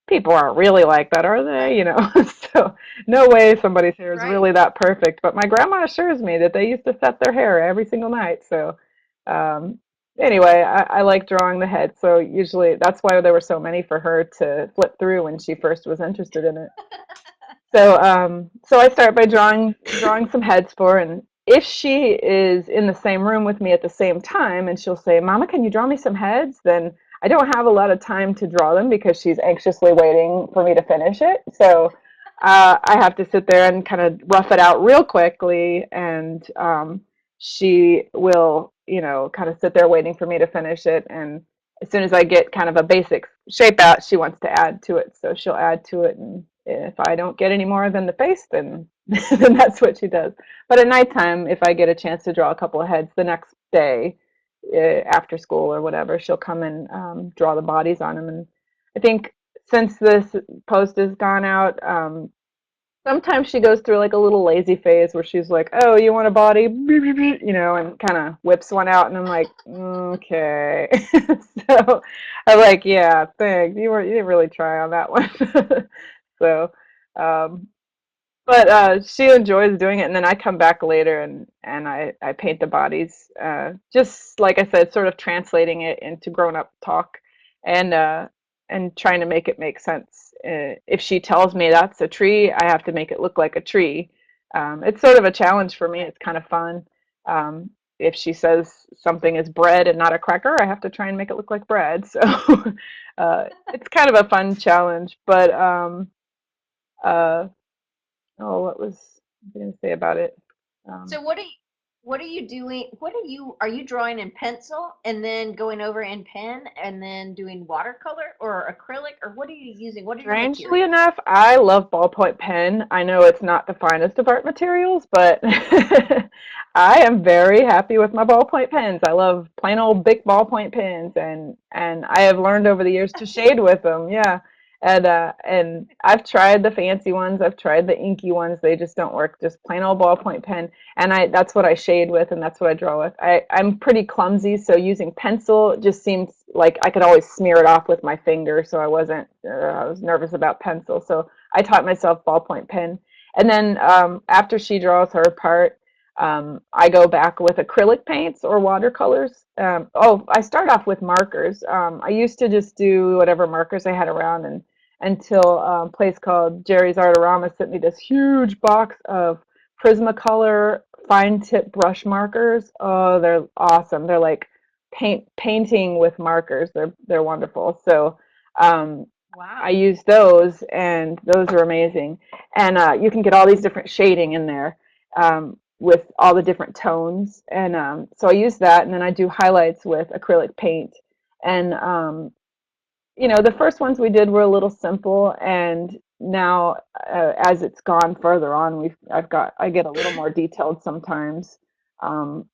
People aren't really like that, are they? Right, So no way somebody's hair is right. really that perfect. But my grandma assures me that they used to set their hair every single night. So um, anyway, I like drawing the head, so usually that's why there were so many for her to flip through when she first was interested in it. So I start by drawing some heads for her, and if she is in the same room with me at the same time, and she'll say, "Mama, can you draw me some heads?" Then I don't have a lot of time to draw them because she's anxiously waiting for me to finish it. So I have to sit there and kind of rough it out real quickly, and she will, kind of sit there waiting for me to finish it. And as soon as I get kind of a basic shape out, she wants to add to it. So she'll add to it. And if I don't get any more than the face, then then that's what she does. But at nighttime, if I get a chance to draw a couple of heads the next day after school or whatever, she'll come and draw the bodies on them. And I think since this post has gone out, sometimes she goes through like a little lazy phase where she's like, "Oh, you want a body?" And kind of whips one out, and I'm like, "Okay." So I'm like, "Yeah, thanks. You didn't really try on that one." So, um, but she enjoys doing it, and then I come back later and I paint the bodies. Just like I said, sort of translating it into grown up talk, and uh, and trying to make it make sense. If she tells me that's a tree, I have to make it look like a tree. It's sort of a challenge for me. Right. It's kind of fun. Um, if she says something is bread and not a cracker, I have to try and make it look like bread. So it's kind of a fun challenge. But uh, oh, what was I going to say about it? Um, So what are you doing? Are you drawing in pencil and then going over in pen and then doing watercolor or acrylic, or what are you using? What are your Strangely materials? enough, I love ballpoint pen. I know it's not the finest of art materials, but I am very happy with my ballpoint pens. I love plain old big ballpoint pens, and I have learned over the years to shade with them. Yeah, and I've tried the fancy ones. I've tried the inky ones. They just don't work. Just plain old ballpoint pen, and that's what I shade with, and that's what I draw with. I'm pretty clumsy, so using pencil just seems like I could always smear it off with my finger, so I was nervous about pencil. So I taught myself ballpoint pen. And then after she draws her part, I go back with acrylic paints or watercolors. Oh, I start off with markers. I used to just do whatever markers I had around, and until a place called Jerry's Artorama sent me this huge box of Prismacolor fine tip brush markers. Oh, they're awesome. They're like painting with markers. They're wonderful. So I Wow. use those, and those are amazing. And you can get all these different shading in there with all the different tones. And so I use that, and then I do highlights with acrylic paint. And the first ones we did were a little simple, and now as it's gone further on, I get a little more detailed sometimes. Um,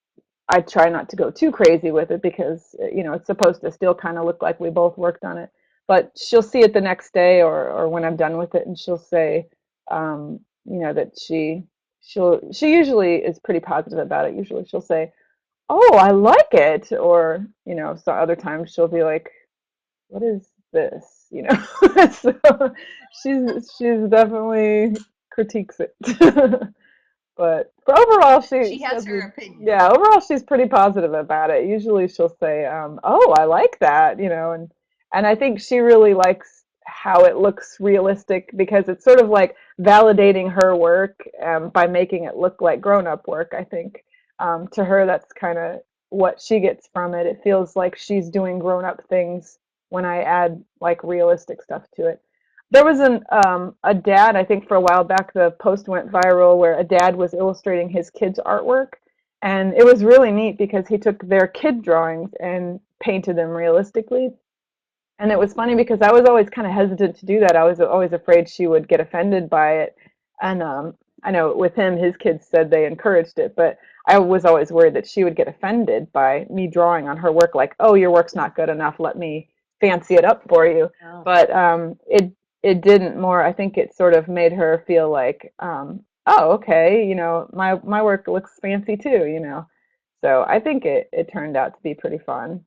I try not to go too crazy with it because it's supposed to still kind of look like we both worked on it. But she'll see it the next day, or when I'm done with it, and she'll say, that she usually is pretty positive about it. Usually she'll say, "Oh, I like it," or so other times she'll be like, "What is this?" So she's definitely critiques it. But overall, She she has has her a, opinion. yeah, overall she's pretty positive about it. Usually she'll say, "Oh, I like that," and I think she really likes how it looks realistic because it's sort of like validating her work by making it look like grown-up work. I think to her that's kind of what she gets from it. It feels like she's doing grown-up things when I add like realistic stuff to it. There was a dad, I think for a while back, the post went viral where a dad was illustrating his kids' artwork, and it was really neat because he took their kid drawings and painted them realistically. And it was funny because I was always kind of hesitant to do that. I was always afraid she would get offended by it. And I know with him, his kids said they encouraged it, but I was always worried that she would get offended by me drawing on her work, like, "Oh, your work's not good enough. Let me fancy it up for you." Oh. But it didn't more. I think it sort of made her feel like, "Oh, okay, my work looks fancy too." So I think it turned out to be pretty fun.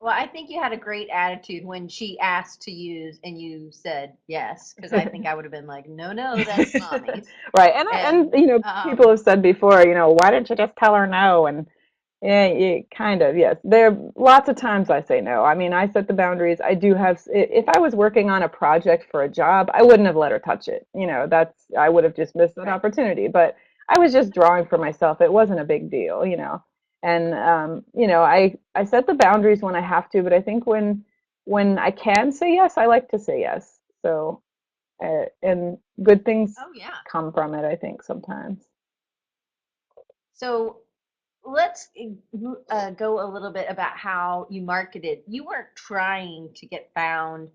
Well, I think you had a great attitude when she asked to use and you said yes, because I think I would have been like, no, no, that's mommy's. Right. And And people have said before, why didn't you just tell her no? And yeah, kind of, yes. There are lots of times I say no. I mean, I set the boundaries. I do have, if I was working on a project for a job, I wouldn't have let her touch it. I would have just missed that right. opportunity. But I was just drawing for myself. It wasn't a big deal. And I set the boundaries when I have to, but I think when I can say yes, I like to say yes. So and good things Oh, yeah. come from it, I think sometimes. So let's go a little bit about how you marketed. You weren't trying to get found.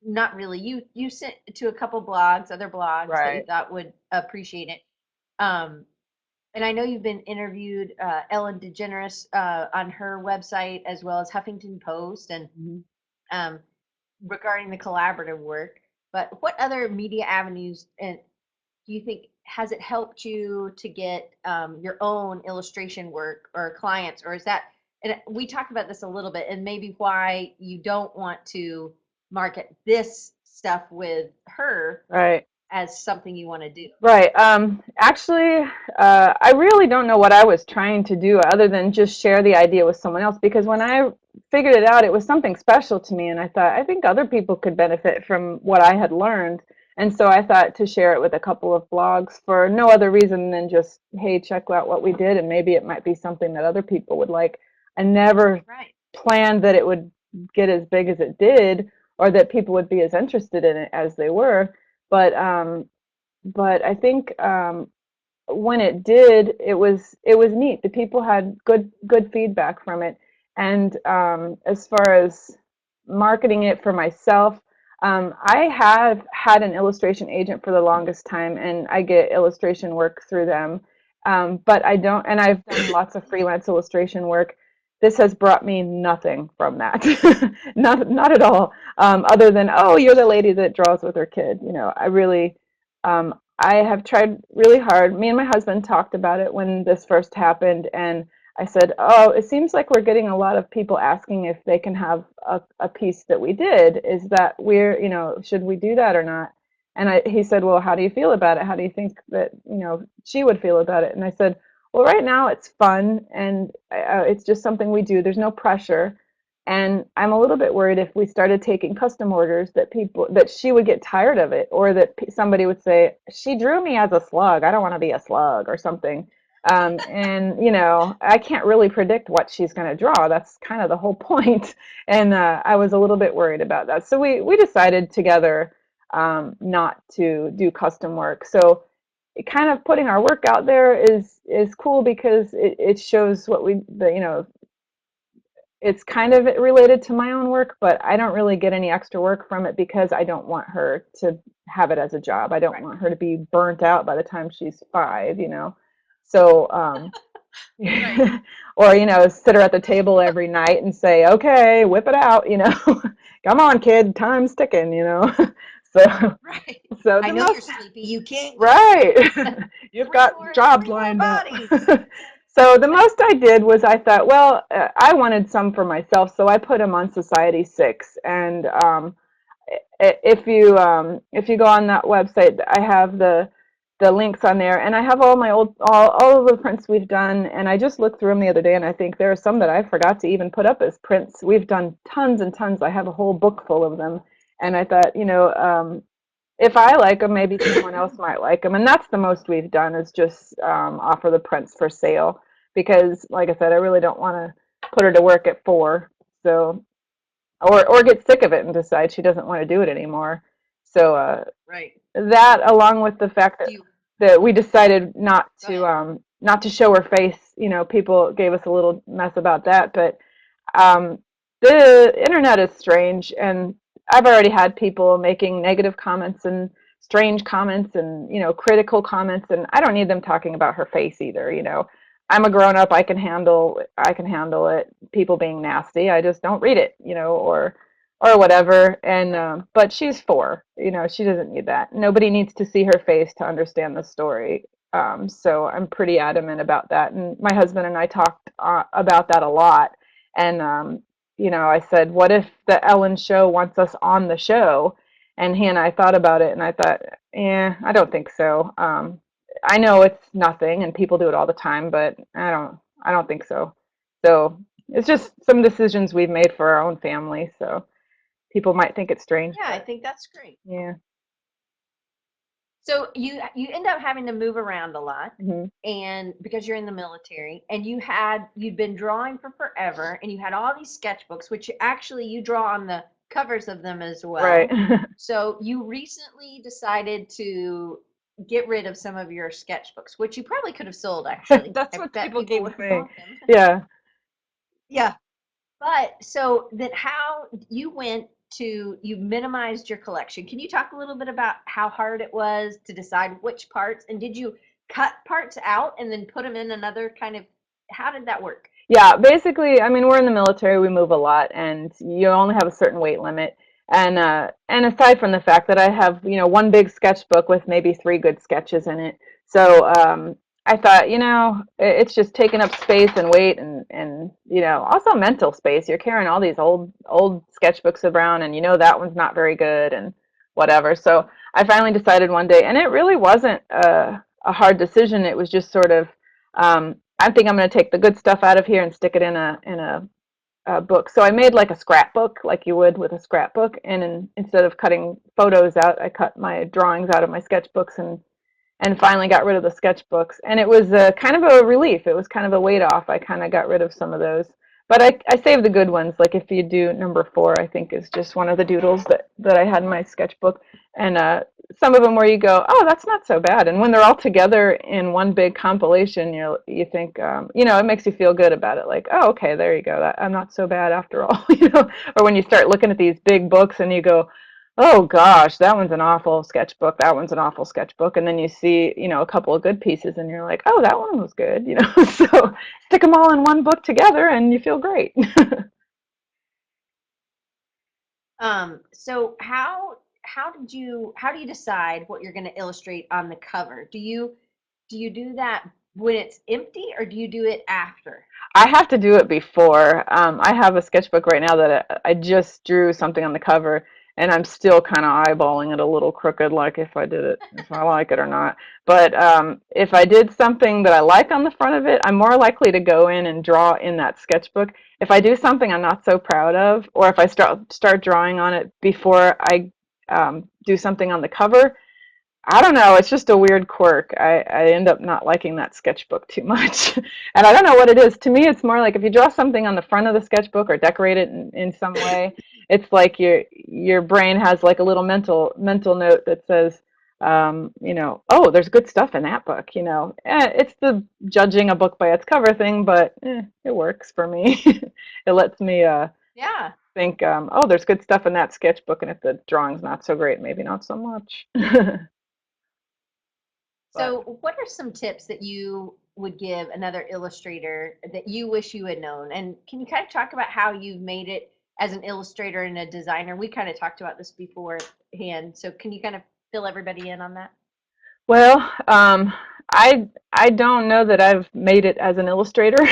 Not really. You sent to a couple blogs, other blogs that you Right. thought would appreciate it. Um, and I know you've been interviewed, Ellen DeGeneres, on her website as well as Huffington Post, and Mhm. um, regarding the collaborative work. But what other media avenues and do you think has it helped you to get your own illustration work or clients, or is that? And we talked about this a little bit, and maybe why you don't want to market this stuff with her Right. as something you want to do. Right. Actually, I really don't know what I was trying to do other than just share the idea with someone else because when I figured it out, it was something special to me, and I thought I think other people could benefit from what I had learned. And so I thought to share it with a couple of blogs for no other reason than just, hey, check out what we did, and maybe it might be something that other people would like. I never Right. planned that it would get as big as it did, or that people would be as interested in it as they were. But I think when it did, it was neat. The people had good feedback from it, and as far as marketing it for myself, I have had an illustration agent for the longest time, and I get illustration work through them. But I don't, and I've done lots of freelance illustration work. This has brought me nothing from that, not at all. Other than, oh, you're the lady that draws with her kid. I really. I have tried really hard. Me and my husband talked about it when this first happened, and I said, "Oh, it seems like we're getting a lot of people asking if they can have a piece that we did. Is that should we do that or not?" And he said, well, how do you feel about it? How do you think that, she would feel about it? And I said, well, right now it's fun and it's just something we do. There's no pressure. And I'm a little bit worried if we started taking custom orders that she would get tired of it, or that somebody would say, she drew me as a slug. I don't want to be a slug or something. And I can't really predict what she's going to draw. That's kind of the whole point. And I was a little bit worried about that. So we decided together not to do custom work. So kind of putting our work out there is cool because it shows what it's kind of related to my own work, but I don't really get any extra work from it because I don't want her to have it as a job. I don't want her to be burnt out by the time she's 5. So, Right. or, sit her at the table every night and say, okay, whip it out, come on, kid, time's ticking. So, Right. so I the know you're most, sleepy. You can't keep right, you've three got more jobs three more lined up. bodies. So the most I did was I thought, well, I wanted some for myself, so I put them on Society 6. And if you go on that website, I have the links on there, and I have all my all of the prints we've done. And I just looked through them the other day, and I think there are some that I forgot to even put up as prints. We've done tons and tons. I have a whole book full of them, and I thought, if I like them, maybe someone else might like them. And that's the most we've done, is just offer the prints for sale, because, like I said, I really don't want to put her to work at 4. So, or get sick of it and decide she doesn't want to do it anymore. So Right. that, along with the fact Do that you we decided go ahead? not to show her face. People gave us a little mess about that, but um, the internet is strange, and I've already had people making negative comments and strange comments and critical comments, and I don't need them talking about her face either. I'm a grown up. I can handle it. People being nasty, I just don't read it. Or whatever. And Right. but she's 4. She doesn't need that. Nobody needs to see her face to understand the story. So I'm pretty adamant about that. And my husband and I talked about that a lot. And I said, what if the Ellen show wants us on the show? And he and I thought about it, and I thought, I don't think so. I know it's nothing, and people do it all the time, but I don't think so. So it's just some decisions we've made for our own family. So people might think it's strange, Yeah, I but think that's great. yeah. So you end up having to move around a lot, Hmm. and because you're in the military, and you'd been drawing for forever, and you had all these sketchbooks, which actually you draw on the covers of them as Right. well. So you recently decided to get rid of some of your sketchbooks, which you probably could have sold actually. That's I what bet people people keep would have saying. bought them. Yeah. Yeah. But so then how you minimized your collection. Can you talk a little bit about how hard it was to decide which parts, and did you cut parts out and then put them in another kind of, how did that work? Yeah, basically, I mean, we're in the military, we move a lot, and you only have a certain weight limit. And aside from the fact that I have, one big sketchbook with maybe 3 good sketches in it, so I thought, it's just taking up space and weight, and also mental space. You're carrying all these old sketchbooks around, and that one's not very good and whatever. So I finally decided one day, and it really wasn't a hard decision. It was just sort of, I think I'm going to take the good stuff out of here and stick it in a book. So I made like a scrapbook, like you would with a scrapbook. And instead of cutting photos out, I cut my drawings out of my sketchbooks, and finally got rid of the sketchbooks. And it was kind of a relief. It was kind of a weight off. I kind of got rid of some of those. But I saved the good ones. Like if you do number 4, I think is just one of the doodles that I had in my sketchbook. And some of them where you go, oh, that's not so bad. And when they're all together in one big compilation, you think, it makes you feel good about it. Like, oh, okay, there you go. I'm not so bad after all. Or when you start looking at these big books and you go, oh gosh, that one's an awful sketchbook. That one's an awful sketchbook. And then you see, a couple of good pieces and you're like, oh, that one was good. So stick them all in one book together and you feel great. So how do you decide what you're going to illustrate on the cover? Do you do that when it's empty, or do you do it after? I have to do it before. I have a sketchbook right now that I just drew something on the cover, and I'm still kind of eyeballing it a little crooked, like if I like it or not. But if I did something that I like on the front of it, I'm more likely to go in and draw in that sketchbook. If I do something I'm not so proud of, or if I start drawing on it before I do something on the cover, I don't know. It's just a weird quirk. I end up not liking that sketchbook too much. And I don't know what it is. To me, it's more like if you draw something on the front of the sketchbook or decorate it in some way, it's like your brain has like a little mental note that says, oh, there's good stuff in that book. It's the judging a book by its cover thing, but it works for me. It lets me Yeah. think, oh, there's good stuff in that sketchbook, and if the drawing's not so great, maybe not so much. But So, what are some tips that you would give another illustrator that you wish you had known? And can you kind of talk about how you've made it as an illustrator and a designer? We kind of talked about this beforehand. So, can you kind of fill everybody in on that? Well, I don't know that I've made it as an illustrator,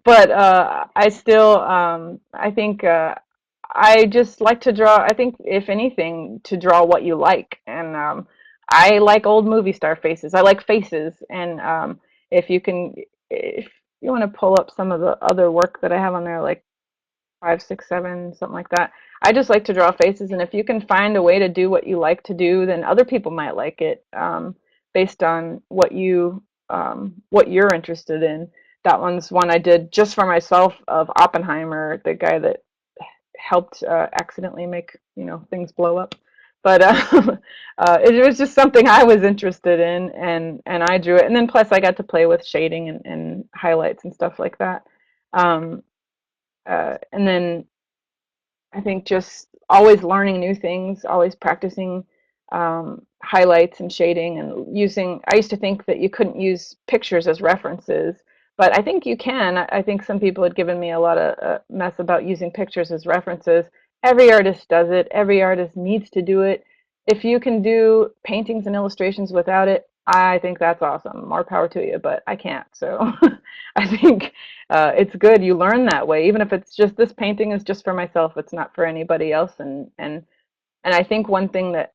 but I still I think I just like to draw. I think if anything, to draw what you like, and I like old movie star faces. I like faces, and if you can, if you want to pull up some of the other work that I have on there, like 5, 6, 7, something like that. I just like to draw faces, and if you can find a way to do what you like to do, then other people might like it based on what you're interested in. That one's one I did just for myself of Oppenheimer, the guy that helped accidentally make things blow up. But it was just something I was interested in, and I drew it. And then plus I got to play with shading and highlights and stuff like that. Um, and then I think just always learning new things, always practicing highlights and shading and using. I used to think that you couldn't use pictures as references, but I think you can. I think some people had given me a lot of mess about using pictures as references. Every artist does it. Every artist needs to do it. If you can do paintings and illustrations without it, I think that's awesome. More power to you, but I can't. So I think it's good you learn that way, even if it's just this painting is just for myself, it's not for anybody else. And I think one thing that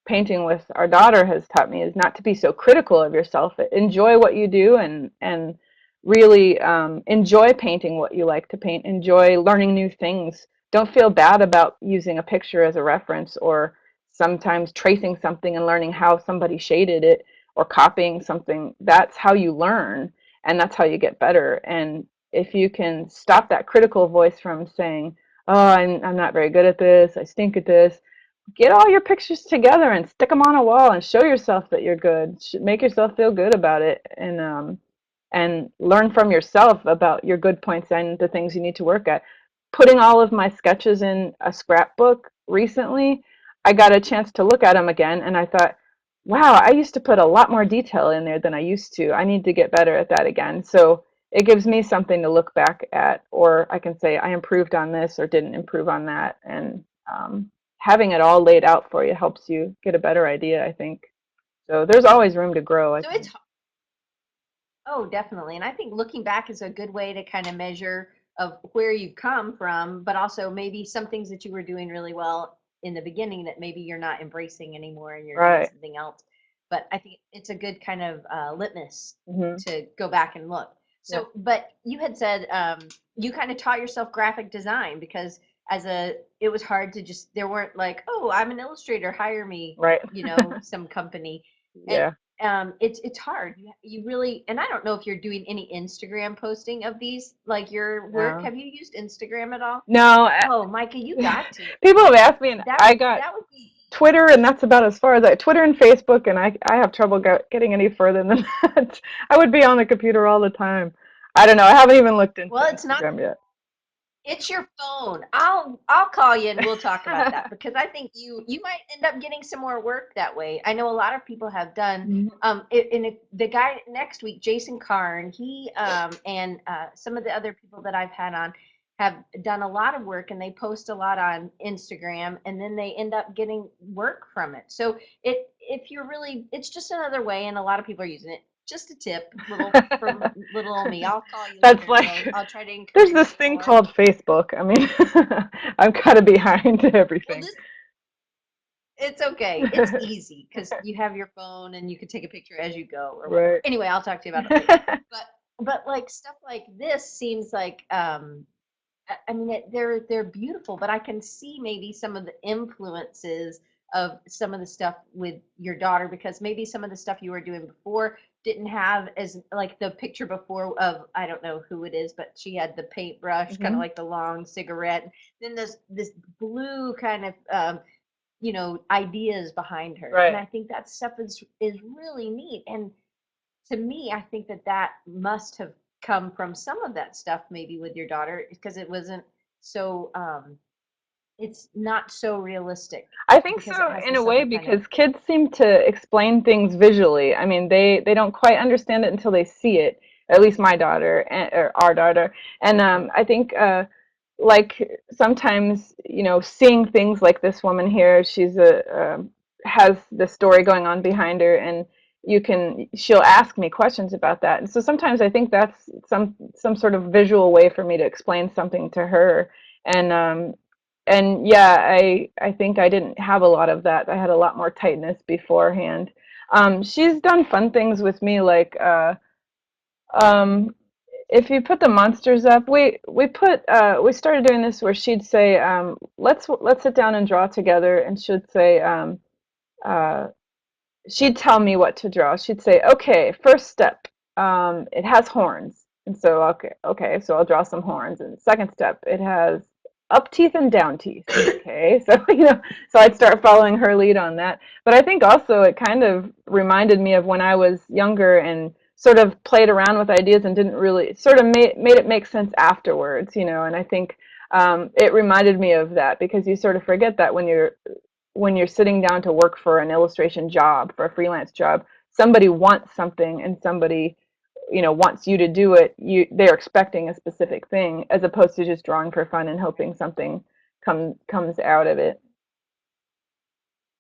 painting with our daughter has taught me is not to be so critical of yourself. Enjoy what you do, and really enjoy painting what you like to paint. Enjoy learning new things. Don't feel bad about using a picture as a reference, or sometimes tracing something and learning how somebody shaded it, or copying something. That's how you learn, and that's how you get better. And if you can stop that critical voice from saying, oh, I'm not very good at this, I stink at this, get all your pictures together and stick them on a wall and show yourself that you're good. Make yourself feel good about it, and learn from yourself about your good points and the things you need to work at. Putting all of my sketches in a scrapbook recently, I got a chance to look at them again, and I thought, wow, I used to put a lot more detail in there than I used to. I need to get better at that again. So it gives me something to look back at, or I can say I improved on this or didn't improve on that. And having it all laid out for you helps you get a better idea, I think. So there's always room to grow, I So, it's think. Oh, definitely. And I think looking back is a good way to kind of measure of where you've come from, but also maybe some things that you were doing really well in the beginning that maybe you're not embracing anymore and you're doing Right. something else. But I think it's a good kind of litmus Hmm. to go back and look. Yeah. So, but you had said you kind of taught yourself graphic design because it was hard to just, there weren't like, oh, I'm an illustrator, hire me, Right. some company. And Yeah. it's hard. You really, and I don't know if you're doing any Instagram posting of these, like your work. No. Have you used Instagram at all? No. Oh, Micah, you got to. People have asked me, and I got That would be. Twitter, and that's about as far as Twitter and Facebook, and I have trouble getting any further than that. I would be on the computer all the time. I don't know. I haven't even looked into Well, it's not. Instagram yet. It's your phone. I'll call you and we'll talk about that because I think you might end up getting some more work that way. I know a lot of people have done. Mhm. The guy next week, Jason Carn, he and some of the other people that I've had on have done a lot of work and they post a lot on Instagram and then they end up getting work from it. So if you're really, it's just another way and a lot of people are using it. Just a tip, little from little old me. I'll call you That's later, and like I'll try to there's encourage this you thing more. called Facebook. I mean, I'm kind of behind Well, everything. It's okay. It's easy because you have your phone and you can take a picture as you go or whatever. Right. Anyway, I'll talk to you about it later. But like stuff like this seems like I mean they're beautiful, but I can see maybe some of the influences of some of the stuff with your daughter because maybe some of the stuff you were doing before didn't have as like the picture before of I don't know who it is, but she had the paintbrush, kind of Hmm. like the long cigarette. Then this blue kind of ideas behind her, and Right. I think that stuff is really neat. And to me, I think that that must have come from some of that stuff maybe with your daughter because it wasn't so it's not so realistic I think because it so has in a this way other kind of because kids seem to explain things visually. I mean, they don't quite understand it until they see it. At least my daughter or our daughter, and I think like sometimes seeing things like this woman here, she's has the story going on behind her, and she'll ask me questions about that, and so sometimes I think that's some sort of visual way for me to explain something to her, and yeah, I think I didn't have a lot of that. I had a lot more tightness beforehand. She's done fun things with me, like um, if you put the monsters up, we started doing this where she'd say, let's sit down and draw together, and she'd say, uh, she'd tell me what to draw. She'd say, okay, first step, it has horns. And so, okay, so I'll draw some horns. And second step, it has up teeth and down teeth. Okay, so, so I'd start following her lead on that. But I think also it kind of reminded me of when I was younger and sort of played around with ideas and didn't really, sort of made it make sense afterwards, and I think it reminded me of that because you sort of forget that when you're sitting down to work for an illustration job, for a freelance job, somebody wants something and somebody, wants you to do it. They're expecting a specific thing as opposed to just drawing for fun and hoping something comes out of it.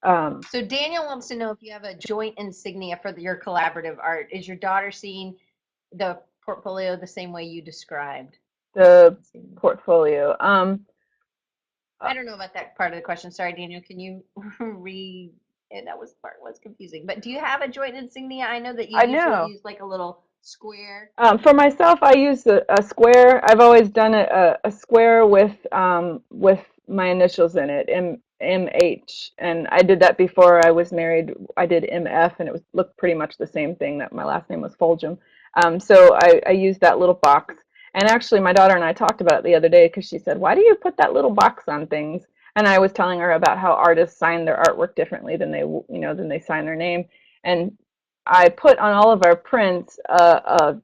Um, so Daniel wants to know if you have a joint insignia for your collaborative art. Is your daughter seeing the portfolio the same way you described? the Let's see. portfolio. I don't know about that part of the question. Sorry, Daniel. Can you read? That was part was confusing. But do you have a joint insignia? I know that you I usually know. use like a little square. For myself, I use a square. I've always done a square with my initials in it, MH, and I did that before I was married. I did MF, and it looked pretty much the same thing. That my last name was Fulgham. So I used that little box. And actually, my daughter and I talked about it the other day because she said, "Why do you put that little box on things?" And I was telling her about how artists sign their artwork differently than they sign their name. And I put on all of our prints a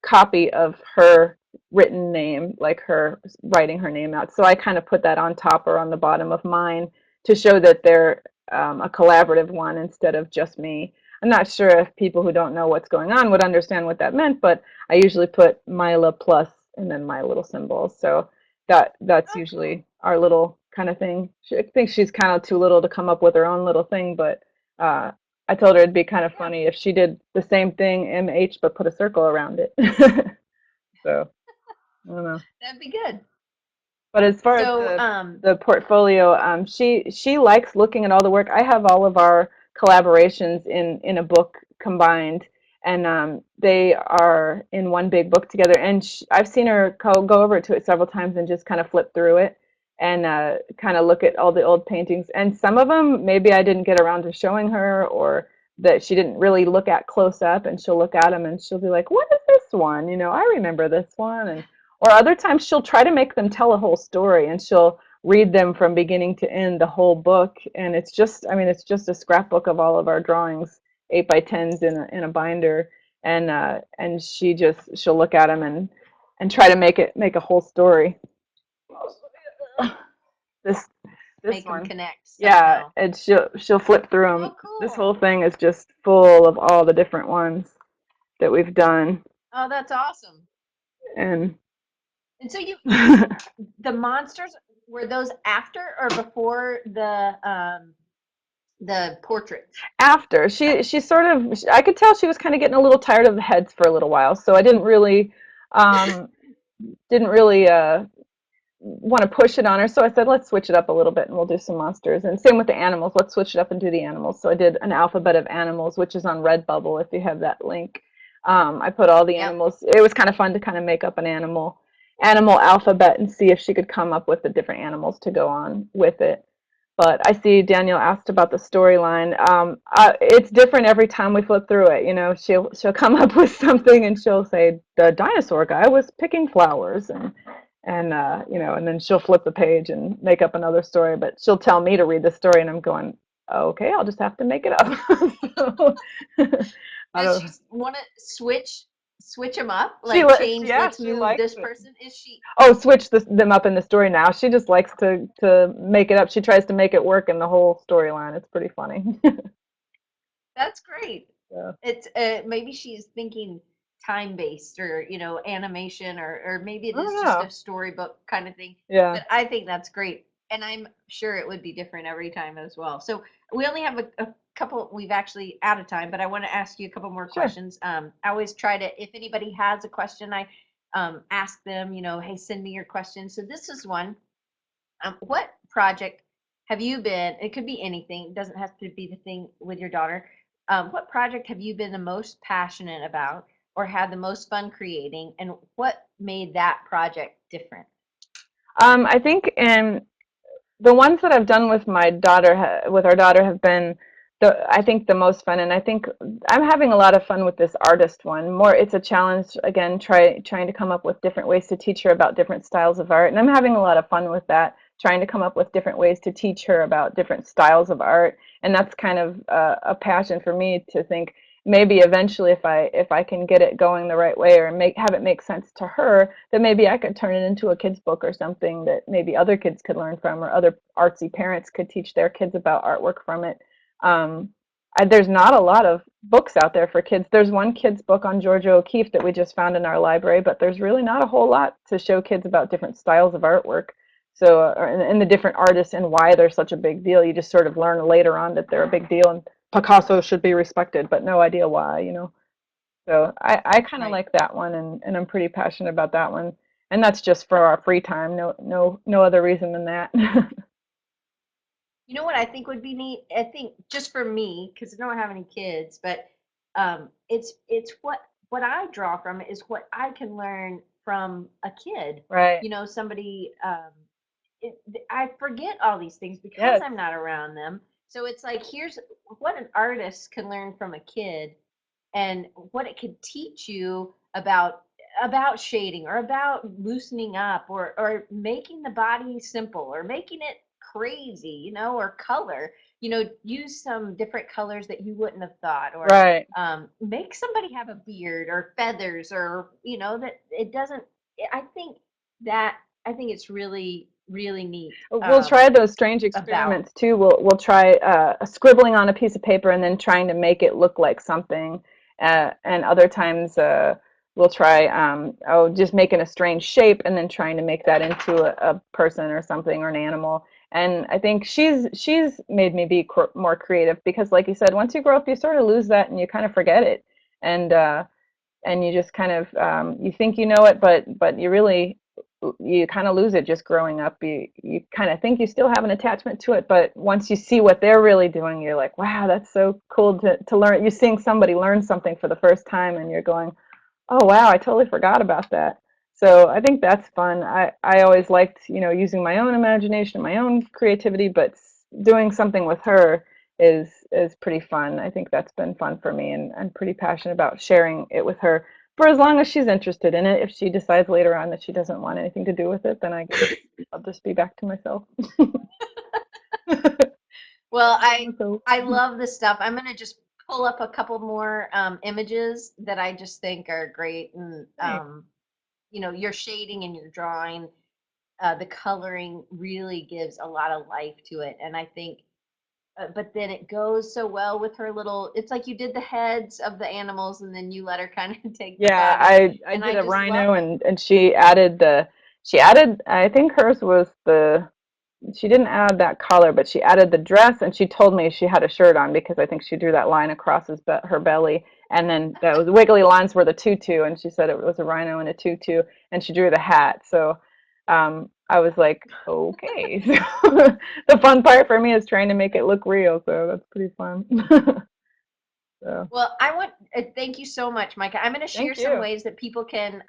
copy of her written name, like her writing her name out. So I kind of put that on top or on the bottom of mine to show that they're a collaborative one instead of just me. I'm not sure if people who don't know what's going on would understand what that meant, but I usually put Mila plus and then my little symbols. So that's Oh, cool. usually our little kind of thing. I think she's kind of too little to come up with her own little thing, but uh, I told her it'd be kind of Yeah, funny if she did the same thing, MH, but put a circle around it. So I don't know. that'd be good. But as far as So, the portfolio, she likes looking at all the work. I have all of our collaborations in a book combined, and they are in one big book together. And I've seen her go over to it several times and just kind of flip through it and kind of look at all the old paintings. And some of them maybe I didn't get around to showing her, or that she didn't really look at close up. And she'll look at them and she'll be like, "What is this one? I remember this one." And or other times she'll try to make them tell a whole story and she'll read them from beginning to end, the whole book. And it's just a scrapbook of all of our drawings, 8x10s in a binder. And she'll look at them and try to make a whole story. This this make them one, connect yeah, somehow. and she'll flip through them. Oh, This whole cool. thing is just full of all the different ones that we've done. Oh, that's awesome. And And so the monsters were those after or before the portraits? after she sort of, I could tell she was kind of getting a little tired of the heads for a little while, so I didn't really want to push it on her. So I said, let's switch it up a little bit and we'll do some monsters. And same with the animals. Let's switch it up and do the animals. So I did an alphabet of animals, which is on Redbubble if you have that link. I put all the Yep. animals. It was kind of fun to kind of make up an animal alphabet and see if she could come up with the different animals to go on with it. But I see Daniel asked about the storyline. It's different every time we flip through it. You know, she'll come up with something and she'll say the dinosaur guy was picking flowers and you know, and then she'll flip the page and make up another story. But she'll tell me to read the story, and I'm going, okay, I'll just have to make it up. So, I Does she don't. want to switch them up? Like change, Yeah, let's she move likes this it. person. Is she? Oh, switch them up in the story now. She just likes to make it up. She tries to make it work in the whole storyline. It's pretty funny. That's great. Yeah. It's maybe she's thinking time based or animation or maybe it I is don't just know. a storybook kind of thing. Yeah. But I think that's great, and I'm sure it would be different every time as well. So we only have a couple. We've actually out of time, but I want to ask you a couple more Sure. questions. I always try to, if anybody has a question, I ask them. Hey, send me your question. So this is one. What project have you been? It could be anything. It doesn't have to be the thing with your daughter. What project have you been the most passionate about or had the most fun creating, and what made that project different? I think in the ones that I've done with my daughter, with our daughter, have been I think the most fun, and I think I'm having a lot of fun with this artist one. More, it's a challenge again, trying to come up with different ways to teach her about different styles of art, and I'm having a lot of fun with that, trying to come up with different ways to teach her about different styles of art, and that's kind of a passion for me to think maybe eventually if I can get it going the right way or make have it make sense to her, that maybe I could turn it into a kid's book or something that maybe other kids could learn from or other artsy parents could teach their kids about artwork from it. Um, there's not a lot of books out there for kids. There's one kid's book on Georgia O'Keeffe that we just found in our library, but there's really not a whole lot to show kids about different styles of artwork. So, and the different artists and why they're such a big deal. You just sort of learn later on that they're a big deal and Picasso should be respected, but no idea why, you know. So I kind of Right. like that one, and I'm pretty passionate about that one. And that's just for our free time. No other reason than that. You know what I think would be neat? I think just for me, because I don't have any kids, but it's what I draw from is what I can learn from a kid. Right. Somebody I forget all these things because Yes. I'm not around them. So it's like here's what an artist can learn from a kid and what it could teach you about shading or about loosening up or making the body simple or making it crazy, or color. Use some different colors that you wouldn't have thought, or Right. make somebody have a beard or feathers, or that it doesn't. I think that I think it's really really neat We'll try those strange about. experiments too. We'll try scribbling on a piece of paper and then trying to make it look like something. And other times we'll try just making a strange shape and then trying to make that into a person or something or an animal. And I think she's made me be more creative because, like you said, once you grow up, you sort of lose that and you kind of forget it. And and you just kind of you think you know it, but you kind of lose it just growing up. You kind of think you still have an attachment to it, but once you see what they're really doing, you're like, wow, that's so cool to learn. You're seeing somebody learn something for the first time, and you're going, oh wow, I totally forgot about that. So I think that's fun. I always liked, using my own imagination, my own creativity, but doing something with her is pretty fun. I think that's been fun for me, and I'm pretty passionate about sharing it with her for as long as she's interested in it. If she decides later on that she doesn't want anything to do with it, then I guess I'll just be back to myself. Well, I So, I love this stuff. I'm gonna just pull up a couple more images that I just think are great, and thanks. your shading and your drawing, the coloring really gives a lot of life to it, and I think. But then it goes so well with her little. It's like you did the heads of the animals, and then you let her kind of take the Yeah, head, I and did I a just love rhino it. and she added I think hers was she didn't add that collar, but she added the dress and she told me she had a shirt on because I think she drew that line across her belly and then those wiggly lines were the tutu and she said it was a rhino and a tutu and she drew the hat. So I was like, okay. So the fun part for me is trying to make it look real, so that's pretty fun. So Well, I want thank you so much, Micah. I'm going to share thank some you. ways that people can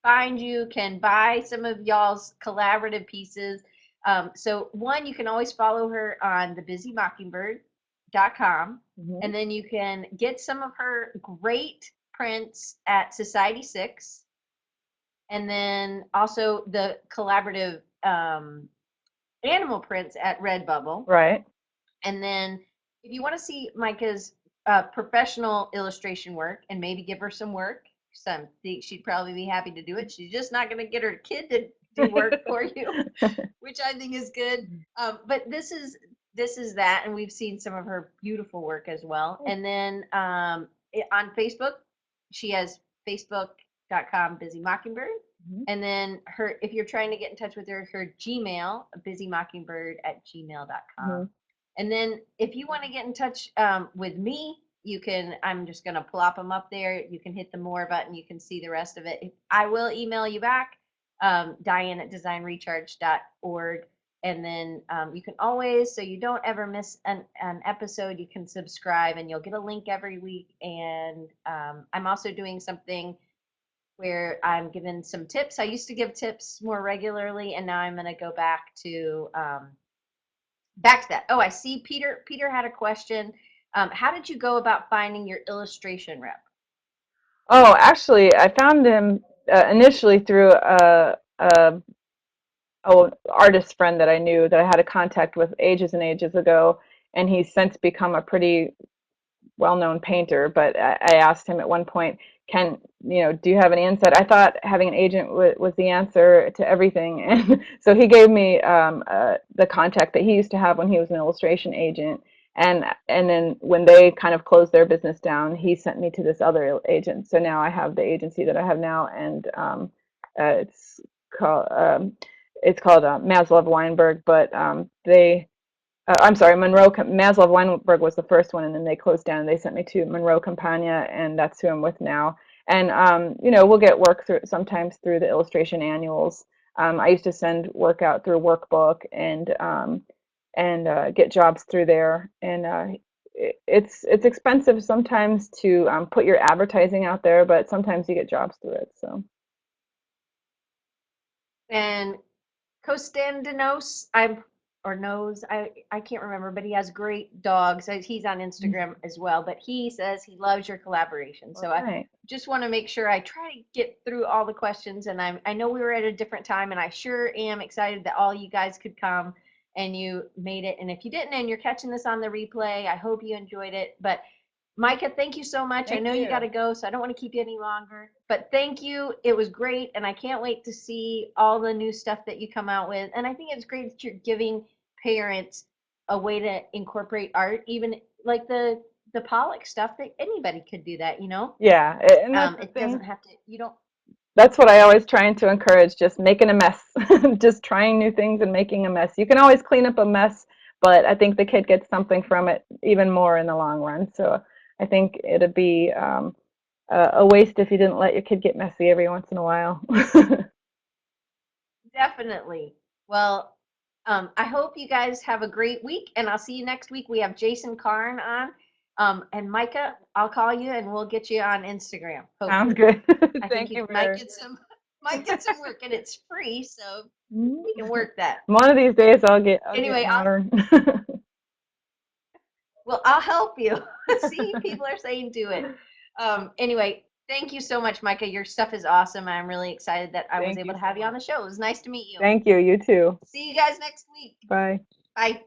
find you, can buy some of y'all's collaborative pieces. So one, you can always follow her on thebusymockingbird.com, Hmm. and then you can get some of her great prints at Society 6, and then also the collaborative animal prints at Redbubble. Right. And then if you want to see Micah's professional illustration work and maybe give her some work, some think she'd probably be happy to do it. She's just not going to get her kid to do work for you, which I think is good. But this is that, and we've seen some of her beautiful work as well. And then on Facebook, she has facebook.com busy mockingbird. Mhm. And then her, if you're trying to get in touch with her, her Gmail, busymockingbird@gmail.com. Mhm. And then if you want to get in touch with me, you can, I'm just going to plop them up there. You can hit the more button. You can see the rest of it. I will email you back, Diane at designrecharge.org. And then you can always, so you don't ever miss an episode, you can subscribe and you'll get a link every week. And I'm also doing something where I'm giving some tips. I used to give tips more regularly, and now I'm going to go back to that. Oh, I see Peter. Peter had a question. How did you go about finding your illustration rep? Oh, actually, I found him initially through a artist friend that I knew that I had a contact with ages and ages ago, and he's since become a pretty well-known painter. But I asked him at one point, "Can do you have any insight?" I thought having an agent was the answer to everything, and so he gave me the contact that he used to have when he was an illustration agent. And then when they kind of closed their business down, he sent me to this other agent. So now I have the agency that I have now, and it's called Maslov Weinberg, but I'm sorry, Maslov Weinberg was the first one, and then they closed down and they sent me to Monroe Campagna, and that's who I'm with now. And, we'll get work through sometimes through the illustration annuals. I used to send work out through Workbook and get jobs through there. And it's expensive sometimes to put your advertising out there, but sometimes you get jobs through it. So And Costandinos, I'm or knows, I can't remember, but he has great dogs. He's on Instagram as well, but he says he loves your collaboration. well, So I thanks. just want to make sure I try to get through all the questions. And I know we were at a different time, and I sure am excited that all you guys could come and you made it. And if you didn't and you're catching this on the replay, I hope you enjoyed it. But Micah, thank you so much. I Thank know you got you. to go, so I don't want to keep you any longer. But thank you. It was great, and I can't wait to see all the new stuff that you come out with. And I think it's great that you're giving parents a way to incorporate art, even like the Pollock stuff. That anybody could do that, you know. Yeah, and that's the It thing. doesn't have to. You don't. That's what I always trying to encourage, just making a mess, just trying new things and making a mess. You can always clean up a mess, but I think the kid gets something from it even more in the long run. So I think it'd be a waste if you didn't let your kid get messy every once in a while. Definitely. Well, I hope you guys have a great week, and I'll see you next week. We have Jason Karn on, and Micah. I'll call you, and we'll get you on Instagram. Sounds Hopefully, good. I think Thank you you might very. get some might get some work, and it's free, so Mhm. we can work that. One of these days I'll get Anyway, modern. I'll help you. See, people are saying do it. Anyway, thank you so much, Micah. Your stuff is awesome. I'm really excited that I was Thank able you to so have you on much. the show. It was nice to meet you. Thank you. You too. See you guys next week. Bye. Bye.